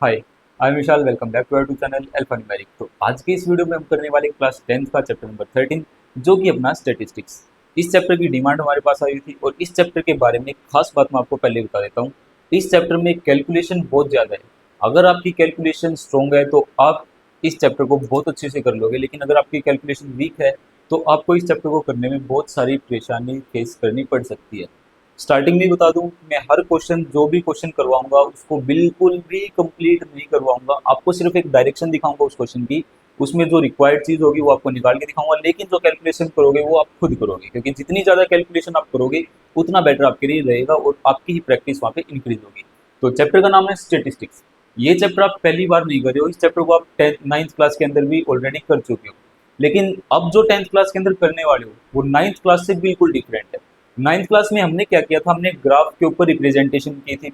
Hi, I am Vishal. Welcome back to our channel Alphanumeric. तो आज के इस वीडियो में हम करने वाले क्लास 10th का चैप्टर नंबर 13 जो कि अपना स्टैटिस्टिक्स। इस चैप्टर की डिमांड हमारे पास आई थी और इस चैप्टर के बारे में एक खास बात मैं आपको पहले बता देता हूँ। इस चैप्टर में कैलकुलेशन बहुत ज़्यादा है। अगर आपकी कैलकुलेशन स्ट्रॉन्ग है तो आप इस चैप्टर को बहुत अच्छे से कर लोगे, लेकिन अगर आपकी कैलकुलेशन वीक है तो आपको इस चैप्टर को करने में बहुत सारी परेशानी फेस करनी पड़ सकती है। स्टार्टिंग में ही बता दूं, मैं हर क्वेश्चन जो भी क्वेश्चन करवाऊंगा उसको बिल्कुल भी कंप्लीट नहीं करवाऊंगा। आपको सिर्फ एक डायरेक्शन दिखाऊंगा उस क्वेश्चन की, उसमें जो रिक्वायर्ड चीज होगी वो आपको निकाल के दिखाऊंगा, लेकिन जो कैलकुलेशन करोगे वो आप खुद करोगे, क्योंकि जितनी ज्यादा कैलकुलेशन आप करोगे उतना बेटर आपके लिए रहेगा और आपकी ही प्रैक्टिस वहाँ पे इंक्रीज होगी। तो चैप्टर का नाम है स्टेटिस्टिक्स। ये चैप्टर आप पहली बार नहीं कर रहे हो, इस चैप्टर को आप 9th क्लास के अंदर भी ऑलरेडी कर चुके हो, लेकिन अब जो 10th क्लास के अंदर करने वाले हो वो 9th क्लास से बिल्कुल डिफरेंट है। 9th क्लास में हमने क्या किया था, हमने ग्राफ के ऊपर रिप्रेजेंटेशन की थी।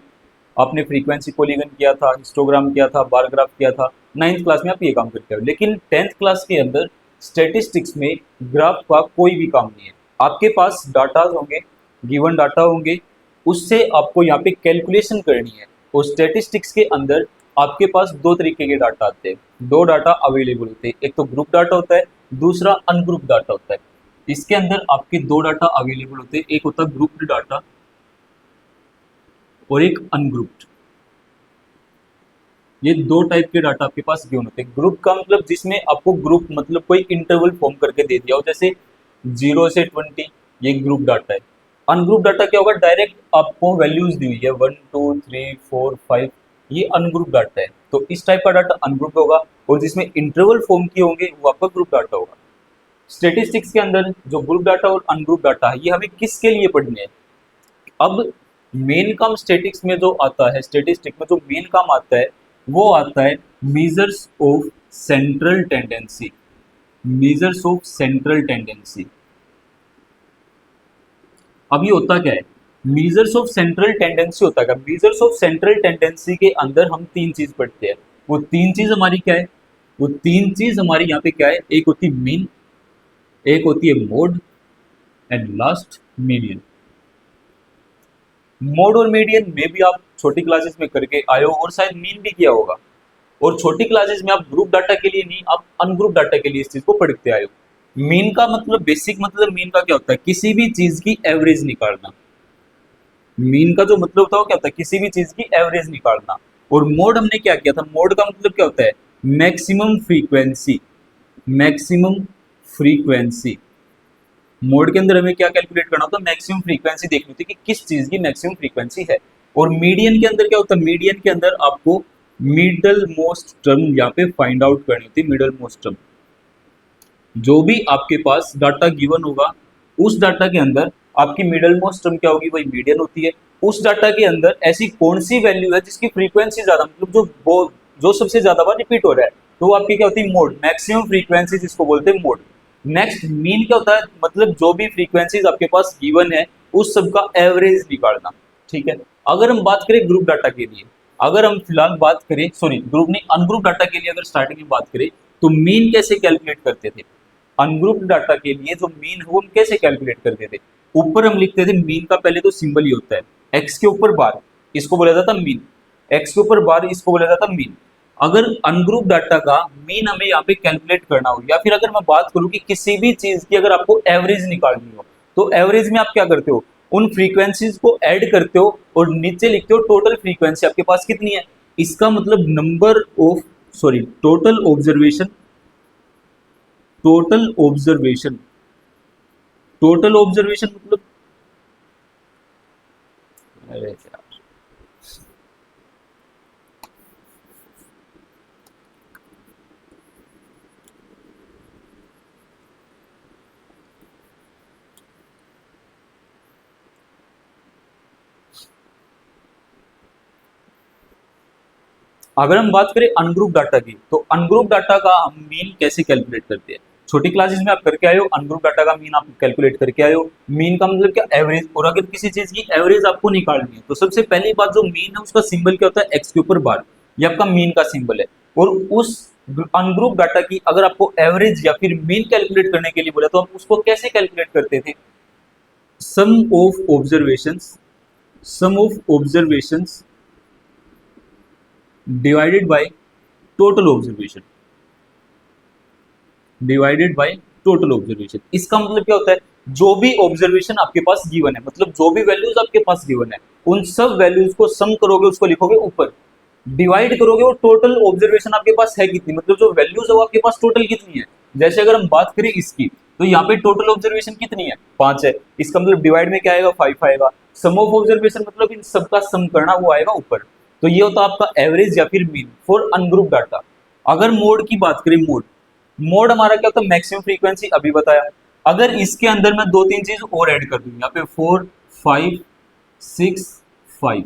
आपने फ्रीक्वेंसी पॉलीगन किया था, हिस्टोग्राम किया था, बार ग्राफ किया था। 9th क्लास में आप ये काम करते हो, लेकिन 10th क्लास के अंदर स्टेटिस्टिक्स में ग्राफ का कोई भी काम नहीं है। आपके पास डाटा होंगे, गिवन डाटा होंगे, उससे आपको यहाँ पे कैलकुलेशन करनी है। और स्टेटिस्टिक्स के अंदर आपके पास दो तरीके के डाटा आते हैं, दो डाटा अवेलेबल होते हैं। एक तो ग्रुप डाटा होता है, दूसरा अनग्रुप डाटा होता है। इसके अंदर आपके दो डाटा अवेलेबल होते हैं, एक होता है ग्रुप्ड डाटा और एक अनग्रुप्ड। ये दो टाइप के डाटा आपके पास गिवन होते हैं। ग्रुप का मतलब जिसमें आपको ग्रुप मतलब कोई इंटरवल फॉर्म करके दे दिया हो, जैसे 0 से 20, ये ग्रुप डाटा है। अनग्रुप डाटा क्या होगा, डायरेक्ट आपको वैल्यूज दी हुई है 1 2 3 4 5, ये अनग्रुप डाटा है। तो इस टाइप का डाटा अनग्रुप होगा, और जिसमें इंटरवल फॉर्म किए होंगे वो आपका ग्रुप डाटा होगा। स्टेटिस्टिक्स के अंदर जो ग्रुप डाटा और अनग्रुप डाटा है ये हमें किसके लिए पढ़ने हैं। अब मेन काम स्टेटिक्स में जो आता है, स्टेटिस्टिक में जो मेन काम आता है वो आता है measures of central tendency. Measures of central tendency. अब ये होता क्या है, मेजर्स ऑफ सेंट्रल टेंडेंसी होता क्या, मेजर्स ऑफ सेंट्रल टेंडेंसी के अंदर हम तीन चीज पढ़ते हैं। वो तीन चीज हमारी क्या है, वो तीन चीज हमारी यहाँ पे क्या है, एक होती है मीन, एक होती है mode, and last median. Mode और मीडियन में भी आप छोटी क्लासेस में करके आए हो और शायद मीन भी किया होगा। और छोटी क्लासेस में आप ग्रुप डाटा के लिए नहीं, आप अनग्रुप डाटा के लिए इस चीज को पढ़ते आए हो। मीन का मतलब, बेसिक मतलब मीन का क्या होता है, किसी भी चीज की एवरेज निकालना। मीन का जो मतलब था वो क्या होता है, किसी भी चीज की एवरेज निकालना। और मोड हमने क्या किया था, मोड का मतलब क्या होता है, maximum frequency. Maximum frequency. Mode के अंदर हमें क्या कैलकुलेट करना होता है, मैक्सिमम फ्रीक्वेंसी देखनी होती है कि किस चीज की मैक्सिमम फ्रीक्वेंसी है। और मीडियन के अंदर क्या होता है, मीडियन के अंदर आपको मिडल मोस्ट टर्म यहाँ पे फाइंड आउट करनी होती है। मिडल मोस्ट टर्म, जो भी आपके पास डाटा गिवन होगा उस डाटा के अंदर आपकी मिडल मोस्ट टर्म क्या होगी, वही मीडियन होती है। उस डाटा के अंदर ऐसी कौन सी वैल्यू है जिसकी फ्रीक्वेंसी ज्यादा, मतलब जो सबसे ज्यादा बार रिपीट हो रहा है, तो वो आपकी क्या होती है, मोड। मैक्सिमम फ्रीक्वेंसी जिसको बोलते हैं मोड। नेक्स्ट मीन क्या होता है, मतलब जो भी फ्रीक्वेंसीज आपके पास गिवन है उस सब का एवरेज निकालना। ठीक है। अगर हम बात करें ग्रुप डाटा के लिए, अगर हम फिलहाल बात करें, सॉरी ग्रुप नहीं, अनग्रुप डाटा के लिए अगर स्टार्टिंग में बात करें तो मीन कैसे कैलकुलेट करते थे। अनग्रुप्ड डाटा के लिए जो मीन है वो हम कैसे कैलकुलेट करते थे, ऊपर हम लिखते थे मीन का पहले तो सिंबल ही होता है, एक्स के ऊपर बार, इसको बोला जाता मीन। एक्स के ऊपर बार, इसको बोला जाता मीन। अगर अनग्रुप डाटा का मीन हमें यहाँ पे कैलकुलेट करना हो, या फिर अगर मैं बात करूँ कि किसी भी चीज की अगर आपको एवरेज निकालनी हो, तो एवरेज में आप क्या करते हो, उन फ्रीक्वेंसीज को ऐड करते हो और नीचे लिखते हो टोटल फ्रीक्वेंसी आपके पास कितनी है। इसका मतलब number of, sorry total observation. Total observation, total observation मतलब, अरे यार, अगर हम बात करें अनग्रुप डाटा की, तो अनग्रुप डाटा का हम मीन कैसे कैलकुलेट करते हैं। छोटी क्लासेस में आप करके आए हो, अनग्रुप डाटा का मीन आप कैलकुलेट करके आए हो। मीन का मतलब क्या, एवरेज। और अगर किसी चीज की एवरेज आपको निकालनी है तो सबसे पहली बात, जो मीन है उसका सिंबल क्या होता है, एक्स के ऊपर बार, ये आपका मीन का सिंबल है। और उस अनग्रुप डाटा की अगर आपको एवरेज या फिर मीन कैलकुलेट करने के लिए बोला तो आप उसको कैसे कैलकुलेट करते थे, sum of observations, sum of observations divided by total observation, divided by total observation. इसका मतलब क्या होता है, जो भी ऑब्जर्वेशन आपके पास गिवन है, मतलब जो भी वैल्यूज आपके पास गिवन है, उन सब वैल्यूज को सम करोगे, उसको लिखोगे ऊपर, डिवाइड करोगे वो टोटल ऑब्जर्वेशन आपके पास है कितनी, मतलब जो वैल्यूज है वो आपके पास टोटल कितनी है। जैसे अगर हम बात करें इसकी, तो यहाँ पे टोटल ऑब्जर्वेशन कितनी है, 5 है। इसका मतलब डिवाइड में क्या आएगा, 5 आएगा। सम ऑफ ऑब्जर्वेशन मतलब इन सबका सम करना, वो आएगा ऊपर। तो ये होता है आपका एवरेज या फिर मीन फॉर अनग्रुप डाटा। अगर मोड की बात करें, मोड, मोड हमारा क्या होता है, मैक्सिमम फ्रीक्वेंसी अभी बताया। अगर इसके अंदर मैं दो तीन चीज और ऐड कर दूं, यहाँ पे 4 5 6 5,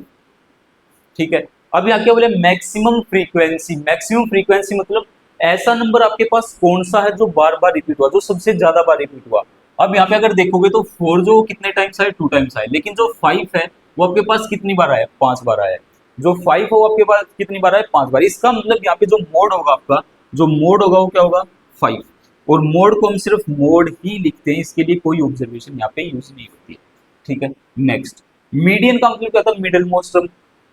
ठीक है। अब यहाँ क्या बोले, मैक्सिमम फ्रीक्वेंसी। मैक्सिमम फ्रीक्वेंसी मतलब ऐसा नंबर आपके पास कौन सा है जो बार बार रिपीट हुआ, जो सबसे ज्यादा बार रिपीट हुआ। अब यहाँ पे अगर देखोगे तो 4 जो कितने टाइम्स आए, 2 टाइम्स आए, लेकिन जो 5 है वो आपके पास कितनी बार आया, 5 बार आया है। जो 5 हो आपके पास कितनी बार आया, 5 बार। इसका मतलब यहाँ पे जो मोड होगा आपका, जो मोड होगा वो क्या होगा, 5। और मोड को हम सिर्फ मोड ही लिखते हैं, इसके लिए कोई ऑब्जर्वेशन यहाँ पे यूज नहीं होती है, ठीक है। नेक्स्ट, मीडियन का मतलब क्या था, मिडल मोस्ट टर्म।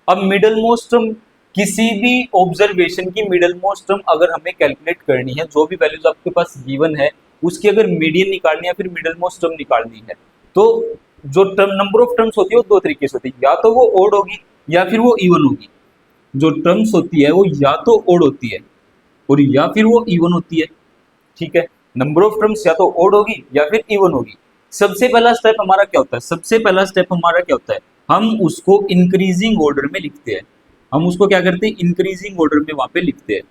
अब मिडल मोस्ट टर्म, किसी भी ऑब्जर्वेशन की मिडल मोस्ट टर्म अगर हमें कैलकुलेट करनी है, जो भी वैल्यूज आपके पास गिवन है उसकी अगर मीडियन निकालनी है, फिर मिडल मोस्ट टर्म निकालनी है, तो जो टर्म नंबर ऑफ टर्म्स होती है वो दो तरीके से होती है, या तो वो ओड होगी या फिर वो इवन होगी। जो टर्म्स होती है वो या तो ओड होती है और या फिर वो इवन होती है, ठीक है। नंबर ऑफ टर्म्स या तो ओड होगी या फिर इवन होगी। सबसे पहला स्टेप हमारा क्या होता है, सबसे पहला स्टेप हमारा क्या होता है, हम उसको इंक्रीजिंग ऑर्डर में लिखते हैं। हम उसको क्या करते हैं, इंक्रीजिंग ऑर्डर में वहां पे लिखते हैं।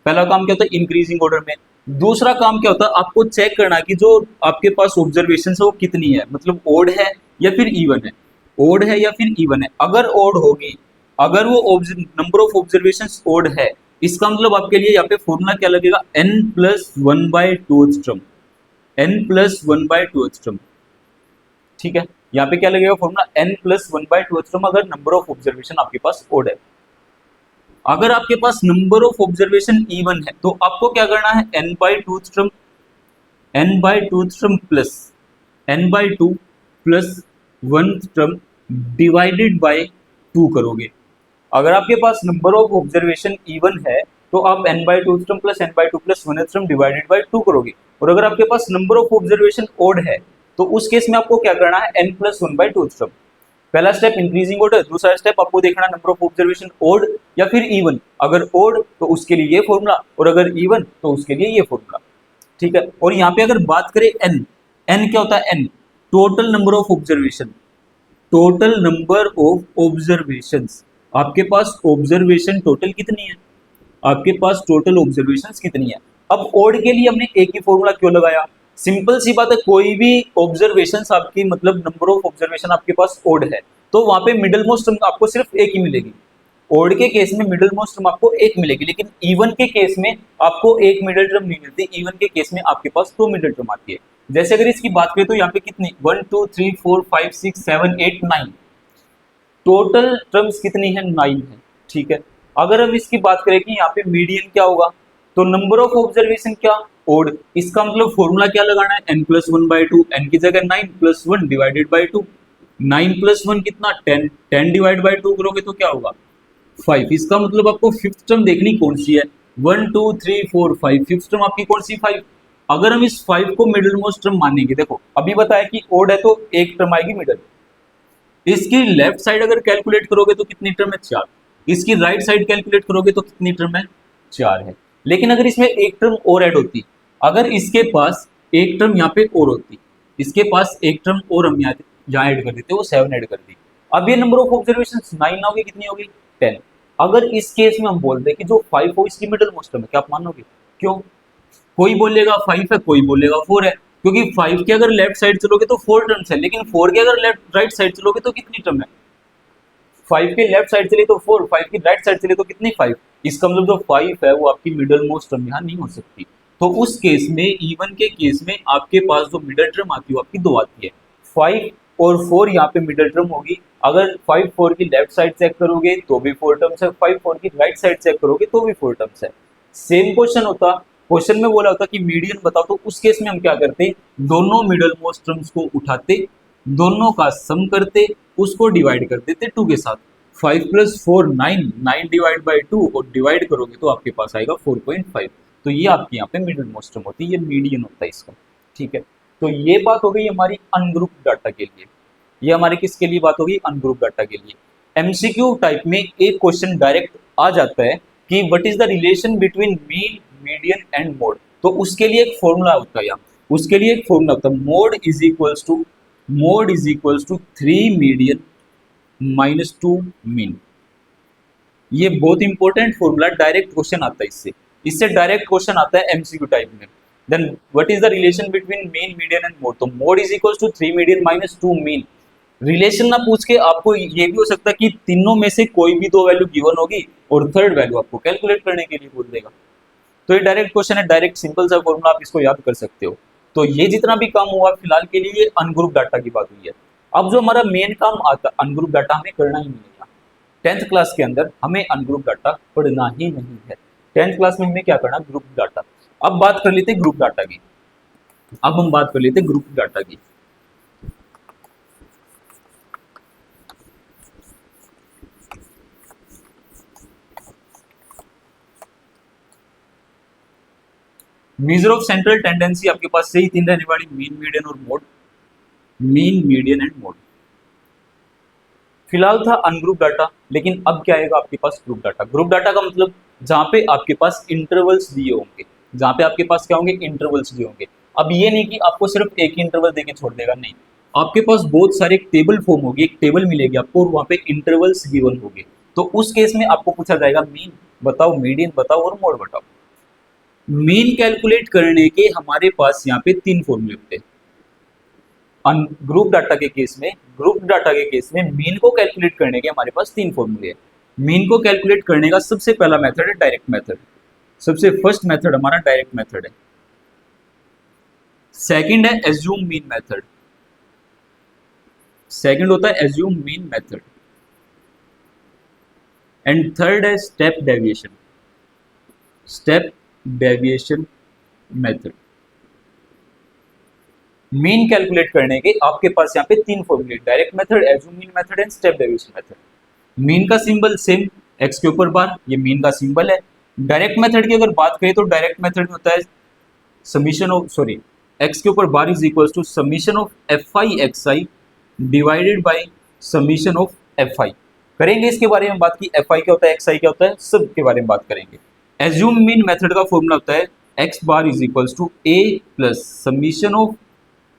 पहला काम क्या होता है, इंक्रीजिंग ऑर्डर में। दूसरा काम क्या होता है, आपको चेक करना कि जो आपके पास ऑब्जर्वेशन है वो कितनी है, मतलब ओड है या फिर इवन है, ओड है या फिर इवन है। अगर ओड होगी, अगर वो नंबर ऑफ ऑब्जर्वेशन ओड है, इसका मतलब आपके लिए यहाँ पे फॉर्मूला क्या लगेगा, n+1/2 टर्म, n+1/2 टर्म, ठीक है। यहाँ पे क्या लगेगा फॉर्मूला, n+1/2 टर्म, अगर नंबर ऑफ ऑब्जर्वेशन आपके पास ओड है। अगर आपके पास नंबर ऑफ ऑब्जर्वेशन इवन है तो आपको क्या करना है, n/2 term, n/2 term plus n/2 plus 1 term divided by 2 करोगे। अगर आपके पास नंबर ऑफ ऑब्जर्वेशन इवन है तो आप n/2 term plus n/2 plus 1 term divided by 2 करोगे। और अगर आपके पास नंबर ऑफ ऑब्जर्वेशन ओड है तो उस केस में आपको क्या करना है, n+1/2 टर्म। पहला स्टेप इंक्रीजिंग ऑर्डर, दूसरा स्टेप आपको देखना नंबर ऑफ ऑब्जर्वेशन ओड या फिर इवन। अगर ओड तो उसके लिए ये फॉर्मूला, और अगर इवन तो उसके लिए ये फॉर्मूला, ठीक है। और यहाँ पे अगर बात करें n, n क्या होता है, n total number of observation, total number of observations. आपके पास ऑब्जर्वेशन टोटल कितनी है, आपके पास टोटल ऑब्जर्वेशंस कितनी है। अब ओड के लिए हमने एक ही फॉर्मूला क्यों लगाया, सिंपल सी बात है, कोई भी ऑब्जर्वेशंस आपकी, मतलब नंबर ऑफ ऑब्जर्वेशन आपके पास ओड है तो वहां पे मिडल मोस्ट टर्म आपको सिर्फ एक ही मिलेगी। ओड के केस में मिडल मोस्ट टर्म आपको एक मिलेगी, लेकिन इवन के केस में आपको एक मिडल टर्म नहीं मिलती। इवन के केस में आपके पास 2 मिडल टर्म आती है। जैसे अगर इसकी बात करें तो यहाँ पे कितनी, 1 2 3 4 5 6 7 8 9, टोटल टर्म्स कितनी है, 9 है, ठीक है। अगर हम इसकी बात करें कि यहाँ पे मीडियन क्या होगा, तो नंबर ऑफ ऑब्जर्वेशन क्या, ओड। इसका मतलब फॉर्मूला क्या लगाना है, n+1/2, n की जगह 9 + 1 डिवाइडेड बाय 2। 9 + 1 कितना, 10, 10 डिवाइड बाय 2 करोगे तो क्या होगा, 5। इसका मतलब आपको फिफ्थ टर्म देखनी कौन सी है, 1 2 3 4 5, फिफ्थ टर्म आपकी कौन सी, 5। अगर हम इस 5 को मिडिल मोस्ट टर्म मानेंगे, देखो अभी बताया कि ओड है तो एक टर्म आएगी मिडल। इसकी लेफ्ट साइड अगर कैलकुलेट करोगे तो कितनी टर्म है, 4। इसकी राइट साइड कैलकुलेट करोगे तो कितनी टर्म है, 4 है। लेकिन अगर इसमें एक टर्म और ऐड होती, अगर इसके पास एक टर्म यहाँ पे और होती, इसके पास एक टर्म और हम यहाँ ऐड कर देते, वो 7 ऐड कर दी। अब ये नंबर ऑफ ऑब्जर्वेशन 9 होगी, कितनी होगी, 10। अगर इस केस में हम बोलते हैं कि जो 5 हो इसकी मिडल मोस्ट टर्म है, क्या आप मानोगे, क्यों, कोई बोलेगा 5 है, कोई बोलेगा 4 है, क्योंकि 5 के अगर लेफ्ट साइड चलोगे तो 4 टर्म्स है, लेकिन 4 के अगर लेफ्ट राइट साइड चलोगे तो कितनी टर्म है, 5 के लेफ्ट साइड चले तो 4, 5 की राइट साइड चले तो कितनी, 5। इसका मतलब जो 5 है वो आपकी मिडल मोस्ट टर्म यहाँ नहीं हो सकती। तो उस केस में, इवन के केस में आपके पास जो मिडल टर्म आती है वो आपकी 2 आती है, 5 और 4 यहाँ पे मिडल टर्म होगी। अगर 5 4 की लेफ्ट साइड चेक करोगे तो भी 4 टर्म्स है, 5 4 की राइट साइड चेक करोगे तो भी 4 टर्म्स है। सेम क्वेश्चन होता, क्वेश्चन में बोला होता कि मीडियन बताओ, तो उस केस में हम क्या करते, दोनों मिडल मोस्ट टर्म्स को उठाते, दोनों का सम करते, उसको डिवाइड कर देते 2 के साथ, 5 + 4 9, 9 डिवाइड बाई 2 और डिवाइड करोगे तो आपके पास आएगा 4.5। तो ये आपकी यहाँ पे मिडिल मोस्ट टर्म होती है, ये मीडियन होता है इसका। ठीक है, तो ये बात हो गई हमारी अनग्रुप डाटा के लिए। ये हमारे किसके लिए बात होगी? अनग्रुप डाटा के लिए। एमसीक्यू टाइप में एक क्वेश्चन डायरेक्ट आ जाता है कि what is the relation between mean, median and mode. तो उसके लिए एक फॉर्मूला होता है, यहाँ उसके लिए एक फॉर्मूला होता है, mode is equals to 3 median minus 2 mean. ये बहुत इंपॉर्टेंट फॉर्मूला, डायरेक्ट क्वेश्चन आता है इससे, इससे डायरेक्ट क्वेश्चन आता है एमसीक्यू टाइप में। Then what is the relation between mean, median and mode. तो mode is equals to 3 median minus 2 mean. Relation ना पूछ के आपको ये भी हो सकता है कि तीनों में से कोई भी दो वैल्यू गिवन होगी और थर्ड वैल्यू आपको कैलकुलेट करने के लिए बोल देगा। तो ये डायरेक्ट क्वेश्चन है, डायरेक्ट सिंपल सा फॉर्मूला, आप इसको याद कर सकते हो। तो ये जितना भी काम हुआ फिलहाल के लिए ये अनग्रुप डाटा की बात हुई है। अब जो हमारा मेन काम आता है, अनग्रुप डाटा हमें करना ही नहीं है। 10th क्लास के अंदर हमें अनग्रुप डाटा पढ़ना ही नहीं है। 10th क्लास में हमें क्या करना? Group data. अब बात कर लेते ग्रुप डाटा की। अब हम बात कर लेते ग्रुप डाटा की। मेजर ऑफ सेंट्रल टेंडेंसी आपके पास से ही तीन रहने वाली, मीन, मीडियन और mode. Mean, median and mode. फिलहाल था अनग्रुप डाटा, लेकिन अब क्या आएगा आपके पास? Group data. ग्रुप डाटा का मतलब जहां पे आपके पास इंटरवल्स दिए होंगे, जहां पे आपके पास क्या होंगे? इंटरवल्स दिए होंगे। अब ये नहीं कि आपको सिर्फ एक ही इंटरवल देके छोड़ देगा, नहीं, आपके पास बहुत सारे टेबल फॉर्म होगी, एक टेबल मिलेगी आपको और वहां पे इंटरवल्स गिवन होंगे। तो उस केस में आपको पूछा जाएगा मीन बताओ, मीडियन बताओ और मोड बताओ। मीन कैलकुलेट करने के हमारे पास यहाँ पे तीन फॉर्मूले होते हैं। ग्रुप डाटा के केस में, ग्रुप डाटा के केस में मीन को कैलकुलेट करने के हमारे पास तीन फॉर्मूले हैं। मीन को कैलकुलेट करने का सबसे पहला मेथड है डायरेक्ट मेथड। सबसे फर्स्ट मेथड हमारा डायरेक्ट मेथड है। सेकंड है एज्यूम मीन मेथड। सेकंड होता है assume mean method. And third है step deviation. Step deviation method. Mean calculate करने के आपके पास यहाँ पे तीन फॉर्मूले, direct method, assume mean method and step deviation method. मीन का सिंबल सेम, एक्स के ऊपर बार, ये मीन का सिंबल है। डायरेक्ट मेथड की अगर बात करें तो डायरेक्ट मेथड में होता है समीशन ऑफ, सॉरी, एक्स के ऊपर bar is equal to summation of F I X I divided by summation of F I. करेंगे इसके बारे में बात की, एफ आई क्या होता है, एक्स आई क्या होता है, सब के बारे में बात करेंगे। एज्यूम मीन मेथड का फॉर्मूला होता है X bar is equal to A plus summation of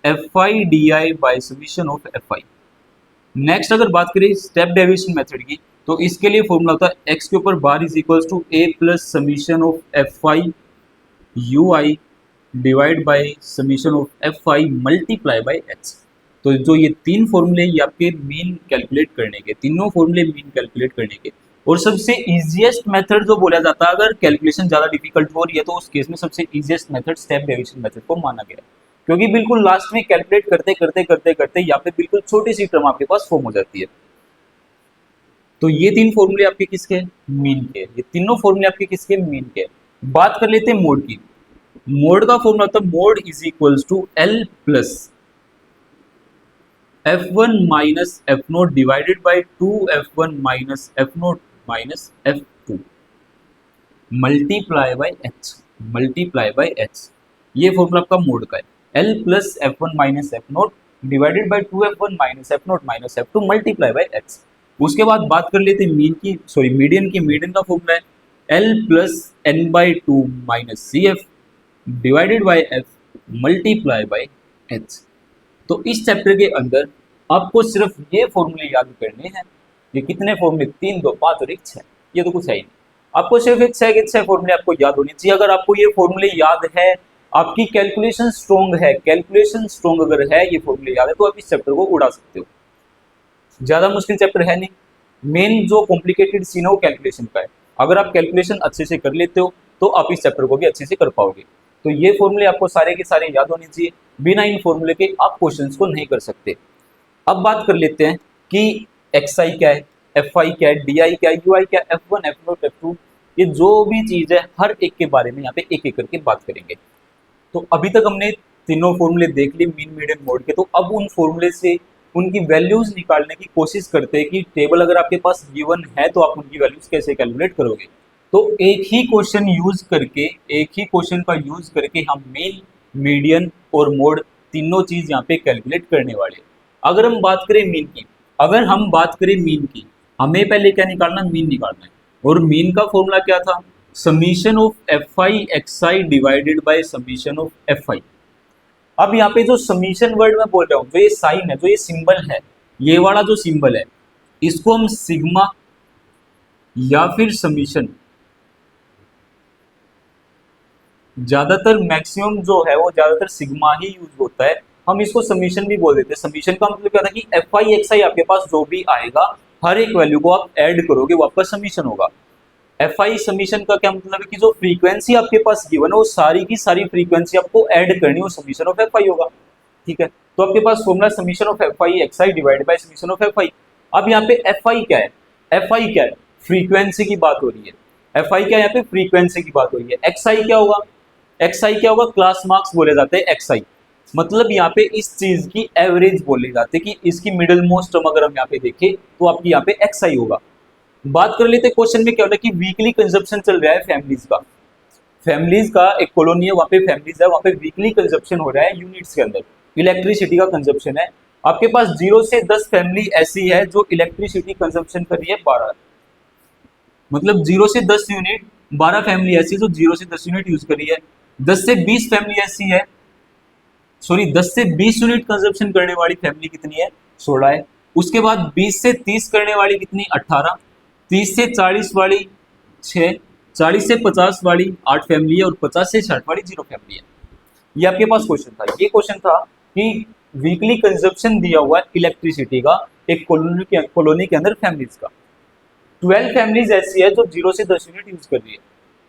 F I D I by summation of F I. Next अगर बात करें स्टेप डेविएशन मेथड की, तो इसके लिए फॉर्मूला होता है एक्स के ऊपर bar is equal to A plus summation of F I U I divide by summation of F I multiply by X. तो जो ये तीन फॉर्मूले ये आपके मीन कैलकुलेट करने के, तीनों फॉर्मूले मीन कैलकुलेट करने के। और सबसे इजीएस्ट मेथड जो बोला जाता है, अगर कैलकुलेशन ज़्यादा डिफिकल्ट हो रही है तो उस केस में सबसे easiest method step deviation method को माना गया, क्योंकि बिल्कुल लास्ट में कैलकुलेट करते करते करते करते यहाँ पे बिल्कुल छोटी सी टर्म आपके पास फॉर्म हो जाती है। तो ये तीन फॉर्मूले आपके किसके? मीन के। ये तीनों फॉर्मूले आपके किसके? मीन के। बात कर लेते हैं मोड की। मोड का फॉर्मूला होता है mode is equals to L plus F1 minus F naught divided by 2F1 minus F naught minus F2 multiply by H, multiply by H. ये फॉर्मूला आपका मोड का है, L plus F1 minus F naught divided by 2F1 minus F naught minus F2 multiply by H. उसके बाद बात कर लेते हैं मीन की, सॉरी मीडियन की। मीडियन का फॉर्मूला है L plus N by two minus C F divided by F multiply by H. तो इस चैप्टर के अंदर आपको सिर्फ ये फॉर्मूले याद करने हैं। ये कितने फॉर्मूले? 3, 2, 5 और 1, 6। ये तो कुछ है ही नहीं, आपको सिर्फ एक 6 के 6 फॉर्मूले आपको याद होने चाहिए। अगर आपको ये फॉर्मूले याद है, आपकी कैलकुलेशन स्ट्रॉन्ग है, कैलकुलेशन स्ट्रॉन्ग अगर है, ये फॉर्मूले याद है, तो आप इस चैप्टर को उड़ा सकते हो। ज्यादा मुश्किल चैप्टर है नहीं। मेन जो कॉम्प्लिकेटेड सीन है वो कैलकुलेशन का है। अगर आप कैलकुलेशन अच्छे से कर लेते हो तो आप इस चैप्टर को भी अच्छे से कर पाओगे। तो ये फॉर्मूले आपको सारे के सारे याद होने चाहिए। बिना इन फॉर्मूले के आप क्वेश्चंस को नहीं कर सकते। अब बात कर लेते हैं कि एक्स आई क्या है, एफ आई क्या है, डी आई क्या है, यू आई क्या है, F1, एफ नोट, F2, ये जो भी चीज़ है हर एक के बारे में यहाँ पे एक एक करके बात करेंगे। तो अभी तक हमने तीनों फॉर्मूले देख लिए मीन, मीडियन, मोड के। तो अब उन फॉर्मूले से उनकी वैल्यूज निकालने की कोशिश करते हैं कि टेबल अगर आपके पास गिवन है तो आप उनकी वैल्यूज कैसे कैलकुलेट करोगे। तो एक ही क्वेश्चन यूज करके, एक ही क्वेश्चन का यूज करके हम मीन, मीडियन और मोड तीनों चीज यहाँ पे कैलकुलेट करने वाले। अगर हम बात करें मीन की, अगर हम बात करें मीन की, हमें पहले क्या निकालना, मीन निकालना है। और मीन का फॉर्मूला क्या था, summation of F I X I divided by summation of F I. अब यहाँ पे जो समीशन वर्ड मैं बोल रहा हूँ, जो ये साइन है, जो ये सिंबल है, ये वाला जो सिंबल है, इसको हम सिग्मा या फिर समीशन, ज्यादातर मैक्सिमम जो है वो ज्यादातर सिग्मा ही यूज होता है, हम इसको समीशन भी बोल देते हैं। समीशन का मतलब क्या था कि एफ आई एक्स आई आपके पास जो भी आएगा, हर एक वैल्यू को आप ऐड करोगे वो आपका समीशन होगा। एफ आई समीशन का क्या मतलब है कि जो फ्रीक्वेंसी आपके पास गिवन है वो सारी की सारी फ्रीक्वेंसी आपको ऐड करनी, वो समीशन ऑफ एफ आई होगा। ठीक है, तो आपके पास formula summation of F I X I divide by summation of F I. अब यहाँ पे एफ आई क्या है, एफ आई क्या है, फ्रीक्वेंसी की बात हो रही है। एफ आई क्या है, यहाँ पे फ्रीक्वेंसी की बात हो रही है। एक्स आई क्या होगा, एक्स आई क्या होगा, क्लास मार्क्स बोले जाते हैं एक्स आई। मतलब यहाँ पे इस चीज की एवरेज बोले जाते हैं कि इसकी मिडिल मोस्ट टर्म अगर हम यहाँ पे देखें तो आपकी यहाँ पे एक्स आई होगा। बात कर लेते हैं क्वेश्चन में क्या होता है कि वीकली कंजप्शन चल रहा है फैमिलीज का, फैमिलीज का एक कॉलोनी है, वहाँ पे फैमिलीज है, वहाँ पे वीकली कंजप्शन हो रहा है यूनिट्स के अंदर, इलेक्ट्रिसिटी का कंजप्शन है। आपके पास 0 से 10 फैमिली ऐसी है जो इलेक्ट्रिसिटी कंजप्शन कर रही है 12, मतलब 0 से 10 यूनिट, 12 फैमिली ऐसी जो 0 से 10 यूनिट यूज कर रही है। 10 से 20 फैमिली ऐसी है, सॉरी 10 से 20 यूनिट कंजप्शन करने वाली फैमिली कितनी है, 16 है। उसके बाद 20 से 30 करने वाली कितनी, 18। 30 से 40 वाली 6, 40 से 50 वाली 8 फैमिली है, और 50 से 60 वाली 0 फैमिली है। ये आपके पास क्वेश्चन था। ये क्वेश्चन था कि वीकली कंजप्शन दिया हुआ है इलेक्ट्रिसिटी का एक कॉलोनी के अंदर फैमिलीज का। 12 फैमिलीज ऐसी है जो 0 से 10 यूनिट यूज कर रही है,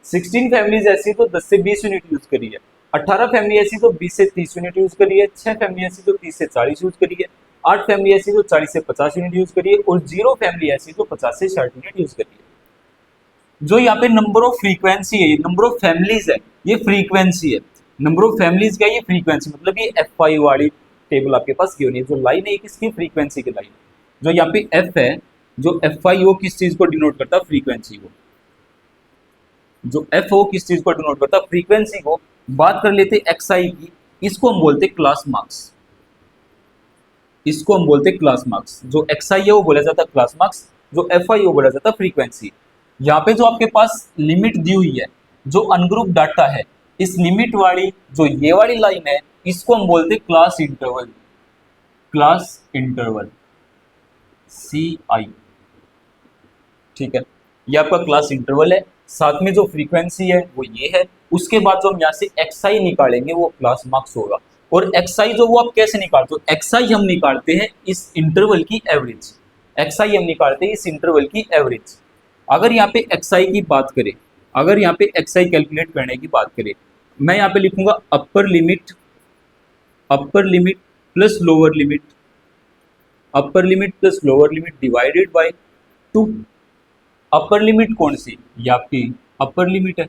16 फैमिलीज ऐसी तो 10 से 20 यूनिट यूज करी है, 18 फैमिली ऐसी तो 20 से 30 यूनिट यूज करी है, 6 फैमिली ऐसी तो 30 से 40 यूज करी है, 8 फैमिली ऐसी तो 40 से 50 यूनिट यूज करी है, और 0 फैमिली ऐसी तो 50 से 60 यूनिट यूज करी है। जो यहाँ पे नंबर ऑफ फ्रीक्वेंसी है, नंबर ऑफ फैमिलीज है, ये फ्रीक्वेंसी है। नंबर ऑफ फैमिलीज क्या है, ये फ्रीक्वेंसी, मतलब ये एफ आई वाली टेबल आपके पास क्यों नहीं है। जो लाइन है ये किसकी, फ्रीक्वेंसी की लाइन। जो यहाँ पे एफ है, जो एफ आई वो किस चीज को डिनोट करता है, फ्रीक्वेंसी को। जो एफ ओ किस चीज को डिनोट करता है, फ्रीक्वेंसी को। बात कर लेते एक्स आई की, इसको हम बोलते क्लास मार्क्स, इसको हम बोलते क्लास मार्क्स। जो एक्स आई है वो बोला जाता है क्लास मार्क्स, जो एफ आई वो बोला जाता है फ्रीक्वेंसी। यहाँ पे जो आपके पास लिमिट दी हुई है, जो अनग्रुप डाटा है, इस लिमिट वाली जो ये वाली लाइन है, इसको हम बोलते क्लास इंटरवल, क्लास इंटरवल सी आई। ठीक है, ये आपका क्लास इंटरवल है, साथ में जो फ्रीक्वेंसी है वो ये है। उसके बाद जो हम यहाँ से एक्स आई निकालेंगे वो क्लास मार्क्स होगा। और एक्स आई जो वो आप कैसे निकालते हो, एक्स आई हम निकालते हैं इस इंटरवल की एवरेज, एक्स आई हम निकालते हैं इस इंटरवल की एवरेज। अगर यहाँ पे एक्स आई की बात करें, अगर यहाँ पे एक्स आई कैलकुलेट करने की बात करें, मैं यहाँ पे लिखूंगा upper limit plus lower limit, upper limit plus lower limit divided by 2। Upper limit कौन सी, ये आपकी अपर लिमिट है,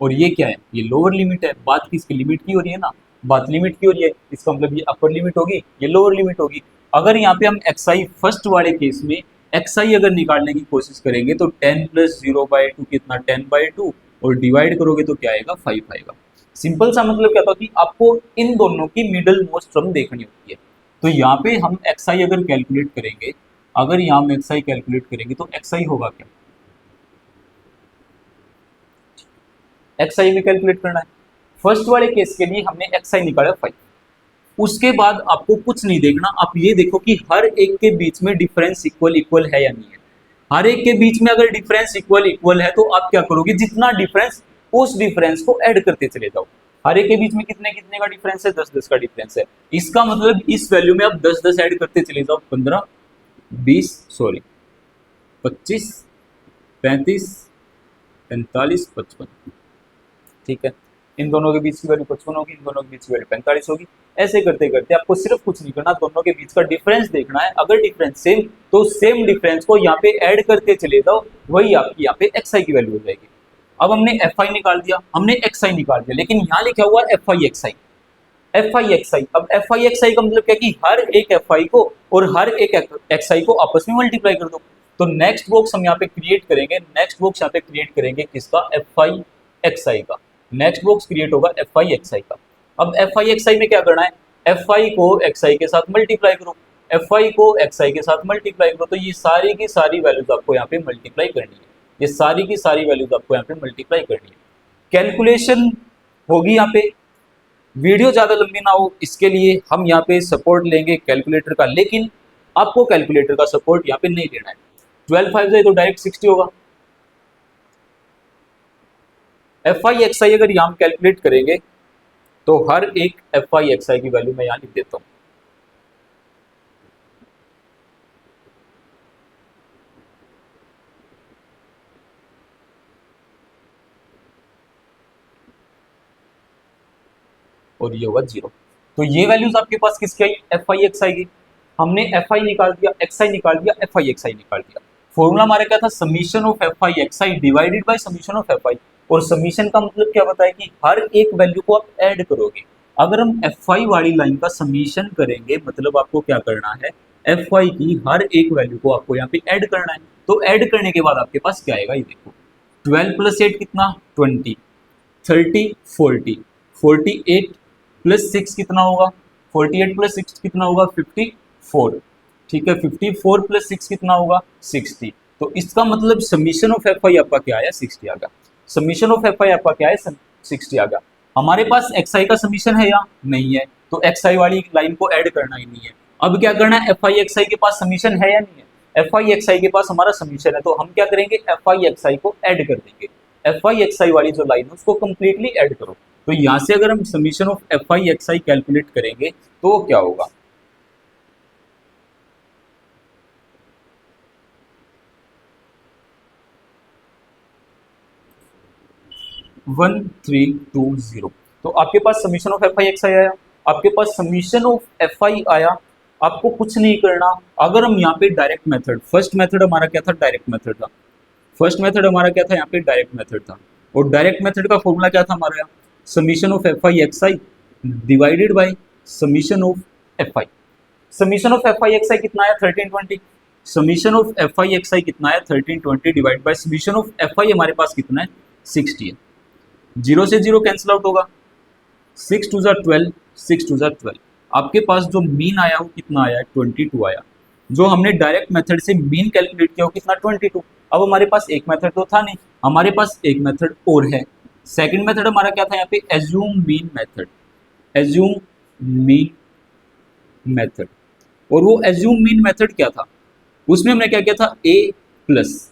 और ये क्या है, ये लोअर लिमिट है। बात किसकी, लिमिट की हो रही है ना, बात लिमिट की हो रही है, इसका मतलब ये अपर लिमिट होगी, ये लोअर लिमिट होगी। अगर यहाँ पे हम एक्स आई फर्स्ट वाले केस में एक्स आई अगर निकालने की कोशिश करेंगे तो 10 प्लस 0/2 कितना, 10/2, और डिवाइड करोगे तो क्या आएगा, 5 आएगा। सिंपल सा मतलब क्या था कि आपको इन दोनों की मिडल मोस्ट टर्म देखनी होती है। तो यहाँ पे हम एक्स आई अगर कैलकुलेट करेंगे, अगर यहाँ हम एक्स आई कैलकुलेट करेंगे तो एक्स आई होगा क्या, एक्स आई में कैलकुलेट करना है। फर्स्ट वाले केस के लिए हमने एक्स आई निकाला 5। उसके बाद आपको कुछ नहीं देखना, आप ये देखो कि हर एक के बीच में डिफरेंस इक्वल है या नहीं है। हर एक के बीच में अगर डिफरेंस इक्वल है तो आप क्या करोगे, जितना डिफरेंस, उस डिफरेंस को ऐड करते चले जाओ। हर एक के बीच में कितने कितने का डिफरेंस है, 10-10 का डिफरेंस है। इसका मतलब इस वैल्यू में आप 10-10 ऐड करते चले जाओ, 15, 20, 25, 35, 45, 55। ठीक है, इन दोनों के बीच की वैल्यू 55 होगी, इन दोनों के बीच की वैल्यू 45 होगी। ऐसे करते करते आपको सिर्फ कुछ नहीं करना, दोनों के बीच का डिफरेंस देखना है। अगर डिफरेंस सेम, तो सेम डिफरेंस को यहाँ पे ऐड करते चले जाओ, वही आपकी यहाँ पे एक्स आई की वैल्यू हो जाएगी। अब हमने एफ आई निकाल दिया, हमने एक्स आई निकाल दिया, लेकिन यहाँ लिखा हुआ F I X I, F I X I. अब एफ आई एक्स आई का मतलब क्या कि हर एक एफ आई को और हर एक एक्स आई को आपस में मल्टीप्लाई कर दो। तो नेक्स्ट बॉक्स हम यहाँ पे क्रिएट करेंगे, नेक्स्ट बॉक्स यहाँ पे क्रिएट करेंगे किसका, एफ आई एक्स आई का। नेक्स्ट बॉक्स क्रिएट होगा एफ आई एक्स आई का। अब एफ आई एक्स आई में क्या करना है, एफ आई को एक्स आई के साथ मल्टीप्लाई करो, एफ आई को एक्स आई के साथ मल्टीप्लाई करो। तो ये सारी की सारी वैल्यूज आपको यहाँ पे मल्टीप्लाई करनी है, ये सारी की सारी वैल्यूज आपको यहाँ पे मल्टीप्लाई करनी है। कैलकुलेशन होगी यहाँ पे, वीडियो ज्यादा लंबी ना हो इसके लिए हम यहाँ पे सपोर्ट लेंगे कैलकुलेटर का, लेकिन आपको कैलकुलेटर का सपोर्ट यहाँ पे नहीं लेना है। 12 5 से तो डायरेक्ट 60 होगा। एफ आई एक्स आई अगर यहाँ कैलकुलेट करेंगे तो हर एक एफ आई एक्स आई की वैल्यू मैं यहाँ लिख देता हूँ। और ये होगा 0। तो ये वैल्यूज आपके पास किसकी आई, एफ आई एक्स आई की। हमने एफ आई निकाल दिया, एक्स आई निकाल दिया, एफ आई एक्स आई निकाल दिया। फॉर्मूला हमारा क्या था, summation of F I X I divided by summation of F आई। और समीशन का मतलब क्या बताया कि हर एक वैल्यू को आप ऐड करोगे। अगर हम एफ आई वाली लाइन का समीशन करेंगे मतलब आपको क्या करना है, एफ आई की हर एक वैल्यू को आपको यहाँ पे ऐड करना है। तो ऐड करने के बाद आपके पास क्या आएगा, ये देखो 12 + 8 कितना 20, 30 40, 48 + 6 कितना होगा, 48 + 6 कितना होगा 54। ठीक है, 54 + 6 कितना होगा 60। तो इसका मतलब समीशन ऑफ एफ आई आपका क्या आया, 60 आ गया। समीशन ऑफ एफ आई आपका क्या है, 60 आ गया। हमारे पास एक्स आई का समीशन है या नहीं है, तो एक्स आई वाली लाइन को ऐड करना ही नहीं है। अब क्या करना है, एफ आई एक्स आई के पास समीशन है या नहीं है, एफ आई एक्स आई के पास हमारा समीशन है। तो हम क्या करेंगे, एफ आई एक्स आई को ऐड कर देंगे। एफ आई एक्स आई वाली जो लाइन है उसको कंप्लीटली ऐड करो। तो यहाँ से अगर हम summation of F I X I calculate करेंगे तो क्या होगा, 1320। तो आपके पास summation of F I X I आया, आपके पास समीशन ऑफ एफ आई आया। आपको कुछ नहीं करना। अगर हम यहाँ पे डायरेक्ट मेथड, फर्स्ट मेथड हमारा क्या था, डायरेक्ट मेथड था। फर्स्ट मेथड हमारा क्या था, यहाँ पे डायरेक्ट मेथड था। और डायरेक्ट मेथड का फॉर्मूला क्या था हमारा, summation of F I X I divided by summation of F I. Summation of F I X I कितना आया 1320, summation of F I X I कितना आया 1320 divide by summation of F I हमारे पास कितना है 60 है। 0 से 0 कैंसिल आउट होगा, 6 2 12, 6 2 12। आपके पास जो मीन आया वो कितना आया 22 आया। जो हमने डायरेक्ट मेथड से मीन कैलकुलेट किया वो कितना 22। अब हमारे पास एक मेथड तो था नहीं, हमारे पास एक मेथड और है। सेकंड मेथड हमारा क्या था यहाँ पे, assume mean method, assume mean method. और वो एज्यूम मीन मेथड क्या था, उसमें हमने क्या किया था, A plus